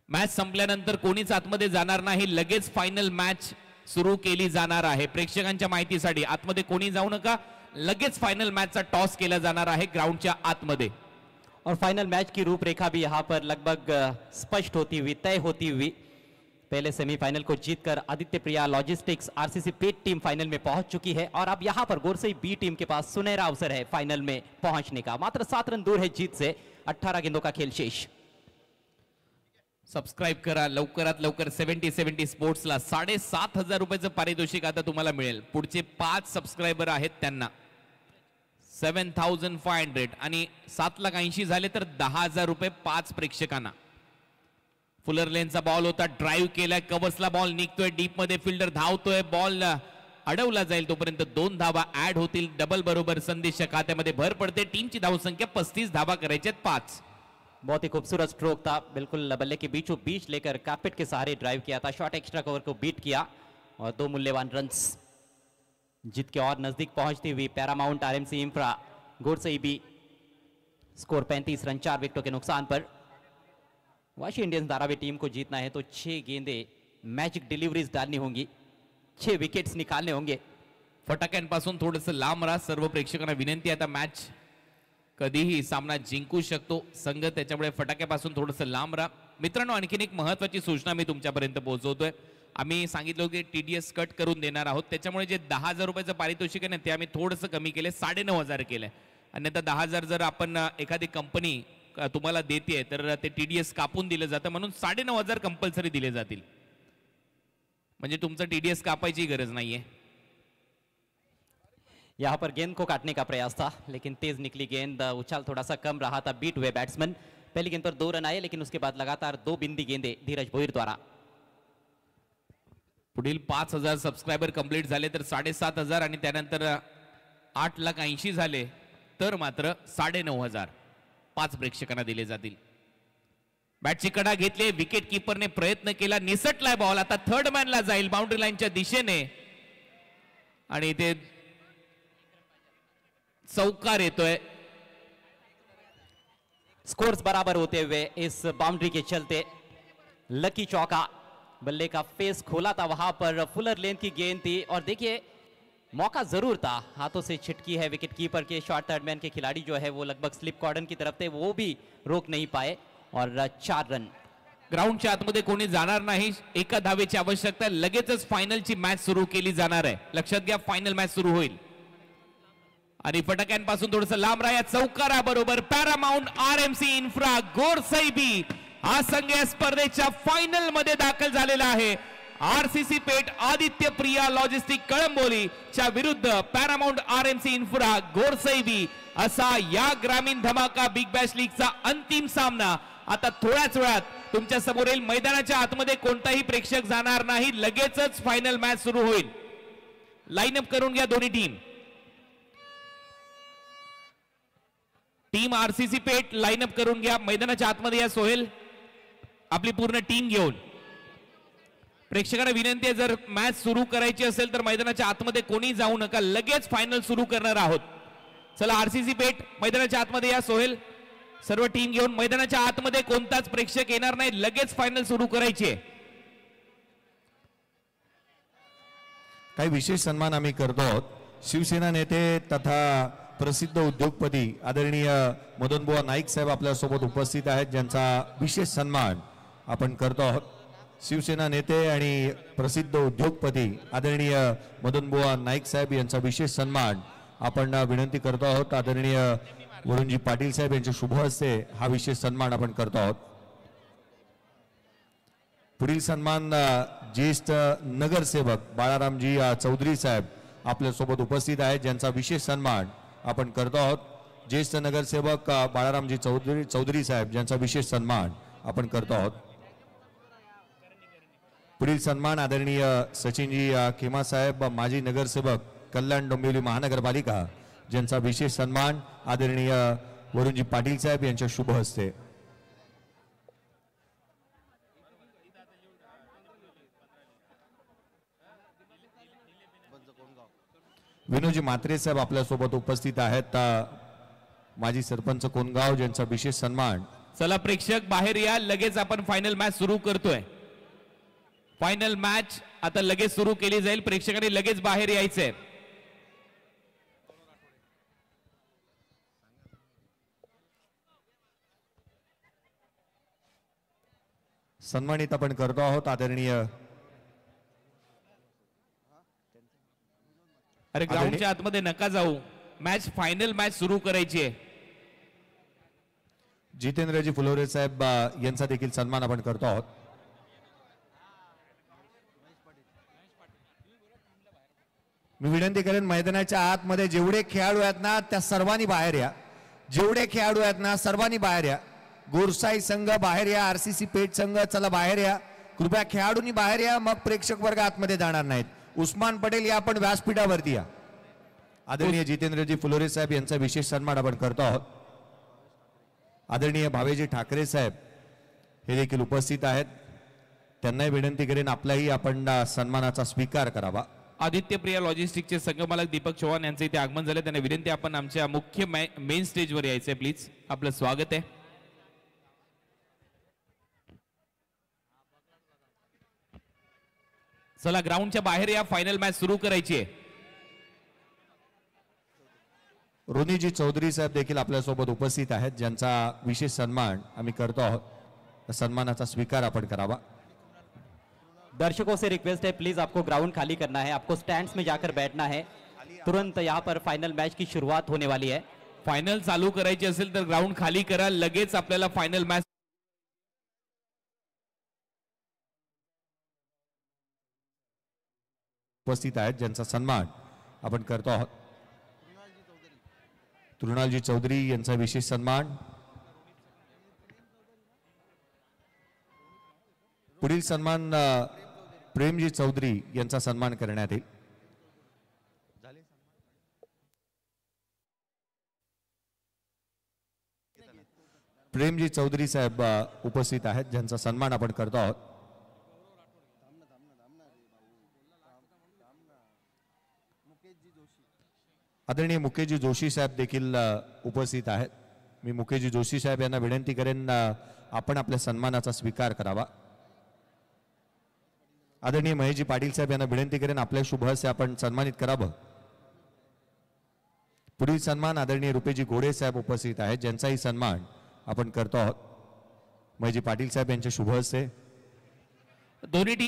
मॅच संपल्यानंतर कोणीच आतमध्ये जाणार नाही, लगेच फायनल मॅच सुरू केली जाणार आहे. प्रेक्षकांच्या माहितीसाठी आतमध्ये कोणी जाऊ नका, लगेच फाइनल मैच का टॉस केला जाणार आहे ग्राउंडच्या आतमध्ये. और फाइनल मैच की रूपरेखा भी यहाँ पर लगभग स्पष्ट होती हुई, तय होती हुई. पहले सेमीफाइनल को जीतकर आदित्य प्रिया लॉजिस्टिक्स आरसीसी पेट टीम फाइनल में पहुंच चुकी है और अब यहाँ पर गोरसई बी टीम के पास सुनहरा अवसर है फाइनल में पहुंचने का. मात्र 7 रन दूर है जीत से. 18 गेंदों का खेल शेष. सबस्क्राइब करा लवकरात लवकर. 70-70 स्पोर्ट्सला 7,500 रुपयाचं पारितोषिक आता तुम्हाला मिळेल. पुढचे 5 सबस्क्रायबर आहेत त्यांना 7,500 आणि 7,80,000 झाले तर 10,000 रुपये 5 प्रेक्षकांना. फुलर लेनचा बॉल होता, ड्राइव्ह केलाय, कव्हर्सला बॉल निघतोय, डीप मध्ये फिल्डर धावतोय, बॉल अडवला जाईल तोपर्यंत 2 धावा ऍड होतील. डबल बरोबर संदेश खात्यामध्ये भर पडते. टीमची धावसंख्या 35 धावा करायची आहेत 5. बहुत ही खूबसूरत स्ट्रोक था, बिल्कुल बल्ले के बीचों बीच लेकर कार्पेट के सहारे ड्राइव किया था, शॉर्ट एक्स्ट्रा कवर को बीट किया और 2 मूल्यवान रन्स जीत के और नजदीक पहुंचती हुई paramount RMC infra Gorsai B. Score 35 run 4 विकेटों के नुकसान पर. वाशी इंडियंस धारावी टीम को जीतना है तो 6 गेंदे मैजिक डिलीवरीज डालनी होंगी, 6 विकेट्स निकालने होंगे. फटाक्यांपासून थोडंसं लांब राहा. सर्व प्रेक्षकांना विनंती आहे, आता मॅच कधीही सामना जिंकू शकतो संघ, त्याच्यामुळे फटाक्यापासून थोडंसं लांब राहा. मित्रांनो, आणखीन एक महत्त्वाची सूचना मी तुमच्यापर्यंत पोहोचवतोय. आम्ही सांगितलं की TDS कट करून देणार आहोत, त्याच्यामुळे जे 10,000 रुपयाचं पारितोषिक आहे ना ते आम्ही थोडंसं कमी केले, 9,500 केलंय. आणि आता 10,000 जर आपण एखादी कंपनी तुम्हाला देते तर ते TDS कापून दिलं जातं, म्हणून 9,500 कंपल्सरी दिले जातील. म्हणजे तुमचं TDS कापायची गरज नाहीये. यहाँ पर गेंद को काटने का प्रयास था लेकिन तेज निकली गेंद, उछाल थोड़ा सा कम रहा था, बीट हुए बैट्समैन. पहली गेंद पर 2 रन आए लेकिन उसके बाद लगातार 2 बिंदी गेंदे धीरज भोईर द्वारा. पुढील 5,000 सबस्क्रायबर कंप्लीट झाले तर 7,500 आणि त्यानंतर 8,80,000 झाले तर मात्र 9,500 5 प्रेक्षकांना दिले जातील. बॅटची कडा घेतली, विकेट कीपरने प्रयत्न केला, निसटलाय बॉल, आता थर्ड मॅनला जाईल बाउंड्री लाईनच्या दिशेने आणि ते चौकार येतोय. स्कोर्स बराबर होते हुए इस बाउंड्री के चलते लकी चौका. बल्ले का फेस खोला था, वहां पर फुलर लेन की गेंद थी और देखिए मौका जरूर था, हाथों से छिटकी है विकेट कीपर के. शॉर्ट थर्ड मैन के खिलाड़ी जो है वो लगभग स्लिप कॉर्डन की तरफ थे, वो भी रोक नहीं पाए और 4 रन. ग्राउंडच्या आतमध्ये कोणी जाणार नाही, एका धावेची आवश्यकता, लगेचच फायनलची मॅच सुरू केली जाणार आहे. लक्षात घ्या, फायनल मॅच सुरू होईल आणि फटाक्यांपासून थोडंसं लांब राहा. चौकारा बरोबर पॅरामाउंट आरएमसी इन्फ्रा गोरसई बी हा संघ या स्पर्धेच्या फायनल मध्ये दाखल झालेला आहे. आरसीसी पेट आदित्य प्रिया लॉजिस्टिक कळंबोलीच्या विरुद्ध पॅरामाउंट आरएमसी इन्फ्रा गोरसई बी असा या ग्रामीण धमाका बिग बॅश लीगचा अंतिम सामना आता थोड्याच वेळात तुमच्या समोर येईल. मैदानाच्या आतमध्ये कोणताही प्रेक्षक जाणार नाही, लगेचच फायनल मॅच सुरू होईल. लाईनअप करून घ्या दोन्ही टीम. टीम आरसीसी पेट लाईनअप करून घ्या. मैदानाच्या आतमध्ये या सोहेल आपली पूर्ण टीम घेऊन. प्रेक्षकांना विनंती आहे, जर मॅच सुरू करायची असेल तर मैदानाच्या आतमध्ये कोणी जाऊ नका, लगेच फायनल सुरू करणार आहोत. चला आरसीसी पेट मैदानाच्या आतमध्ये या सोहेल, सर्व टीम घेऊन. मैदानाच्या आतमध्ये कोणताच प्रेक्षक येणार नाही, लगेच फायनल सुरू करायची आहे. काही विशेष सन्मान आम्ही करतो आहोत. शिवसेना नेते तथा प्रसिद्ध उद्योगपती आदरणीय मदनबुवा नाईक साहेब आपल्या सोबत उपस्थित आहेत, ज्यांचा विशेष सन्मान आपण करतो आहोत. शिवसेना नेते आणि प्रसिद्ध उद्योगपती आदरणीय मदनबुवा नाईक साहेब यांचा विशेष सन्मान आपण विनंती करतो आहोत. आदरणीय वरुणजी पाटील साहेब यांच्या शुभ हस्ते हा विशेष सन्मान आपण करतो आहोत. पुढील सन्मान ज्येष्ठ नगरसेवक बाळारामजी चौधरी साहेब आपल्या सोबत उपस्थित आहेत, ज्यांचा विशेष सन्मान आपण करतो आहोत. ज्येष्ठ नगरसेवक बाळारामजी चौधरी साहेब ज्यांचा विशेष सन्मान आपण करतो आहोत. पुढील सन्मान आदरणीय सचिनजी खेमा साहेब माजी नगरसेवक कल्याण डोंबिवली महानगरपालिका ज्यांचा विशेष सन्मान आदरणीय वरुणजी पाटील साहेब यांच्या शुभ हस्ते. विनोदजी म्हात्रे साहेब आपल्यासोबत उपस्थित आहेत. माजी सरपंच कोणगाव ज्यांचा विशेष सन्मान. चला प्रेक्षक बाहेर या, लगेच आपण फायनल मॅच सुरू करतोय. फायनल मॅच आता लगेच सुरू केली जाईल. प्रेक्षकांनी लगेच बाहेर यायचंय. सन्मानित आपण करतो आहोत आदरणीय अरे ग्राउंडच्या आतमध्ये नका जाऊ, मॅच फायनल मॅच सुरू करायची आहे. जितेंद्रजी फुलोरे साहेब यांचा देखील सन्मान आपण करतो आहोत. मी विनंती करेन मैदानाच्या आतमध्ये जेवढे खेळाडू आहेत ना त्या सर्वांनी बाहेर या. जेवढे खेळाडू आहेत ना सर्वांनी बाहेर या. गोरसाई संघ बाहेर या, आरसीसी पेठ संघ चला बाहेर या. कृपया खेळाडूंनी बाहेर या, मग प्रेक्षक वर्ग आतमध्ये जाणार नाहीत. उस्मान पटेल या, आपण व्यासपीठावरती या. आदरणीय जितेंद्रजी फुलोरे साहेब यांचा विशेष सन्मान आपण करतो आहोत. आदरणीय भावेजी ठाकरे साहेब हे देखील उपस्थित आहेत. त्यांनाही विनंती करेन आपलाही आपण सन्मानाचा स्वीकार करावा. आदित्य प्रिया लॉजिस्टिकचे संघमालक दीपक चव्हाण यांचे इथे आगमन झाले. त्यांना विनंती आपण आमच्या मुख्य मेन स्टेजवर यायचंय प्लीज. आपलं स्वागत आहे. चला ग्राउंडच्या बाहेर या, फायनल मॅच सुरू करायची आहे. रोनीजी चौधरी साहेब देखील आपल्यासोबत उपस्थित आहेत ज्यांचा विशेष सन्मान आम्ही करतो आहोत. सन्मानाचा स्वीकार आपण करावा. दर्शकों से रिक्वेस्ट है, प्लीज आपको ग्राउंड खाली करना है, आपको स्टैंड्स में जाकर बैठना है. तुरंत यहाँ पर फाइनल मैच की शुरुआत होने वाली है. फायनल चालू करायची असेल तर ग्राउंड खाली करा. लगेच आपल्याला फायनल मॅच उपस्थित आहेत ज्यांचा सन्मान आपण करतो आहोत. तृणालजी चौधरी यांचा विशेष सन्मान. पुढील सन्मान प्रेमजी चौधरी यांचा सन्मान करण्यात येईल. प्रेमजी चौधरी साहेब उपस्थित आहेत ज्यांचा सन्मान आपण करतो आहोत. आदरणीय मुकेशजी जोशी साहेब देखील उपस्थित आहेत. मी मुकेशजी जोशी साहेब यांना विनंती करेन आपण आपल्या सन्मानाचा स्वीकार करावा. आदरणीय महेशजी पाटील साहेब यांना विनंती करेन आपल्या शुभ हस्ते आपण सन्मानित करावं. पुढील सन्मान आदरणीय रुपेजी घोडे साहेब उपस्थित आहेत ज्यांचाही सन्मान आपण करतो आहोत. महेशजी पाटील साहेब यांच्या शुभ हस्ते. दोन्ही टीम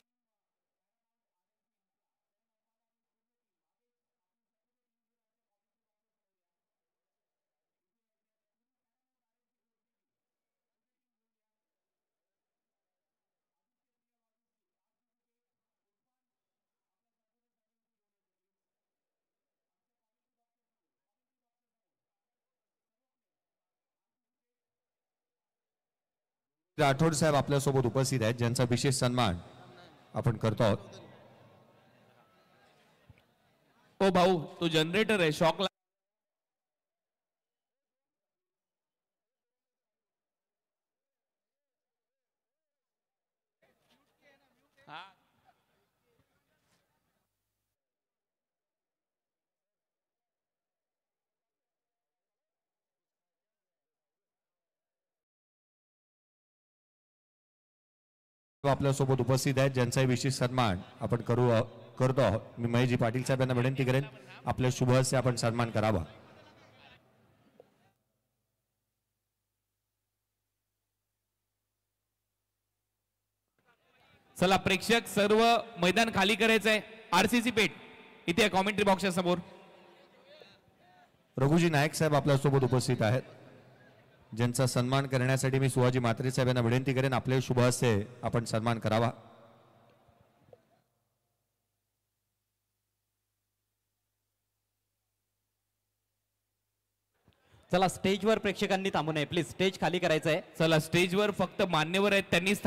राठोड साहेब आपल्यासोबत उपस्थित आहेत ज्यांचा विशेष सन्मान आपण करतो आहोत. ओ भाऊ, तो जनरेटर आहे, शॉक आपल्यासोबत उपस्थित आहेत ज्यांचाही विशेष सन्मान आपण करतो आहोत. मी महेशजी पाटील साहेब यांना विनंती करेन आपल्या शुभ हस्ते आपण सन्मान करावा. चला प्रेक्षक सर्व मैदान खाली करायचंय. आरसीसी पेठ इथे कॉमेंट्री बॉक्सच्या समोर. रघुजी नायक साहेब आपल्यासोबत उपस्थित आहेत ज्यांचा सन्मान करण्यासाठी मी सुहाजी म्हात्रे साहेब यांना विनंती करेन आपले शुभ हस्ते आपण सन्मान करावा. चला स्टेजवर प्रेक्षकांनी थांबू नये प्लीज, स्टेज खाली करायचं आहे. चला स्टेजवर फक्त मान्यवर आहेत त्यांनीच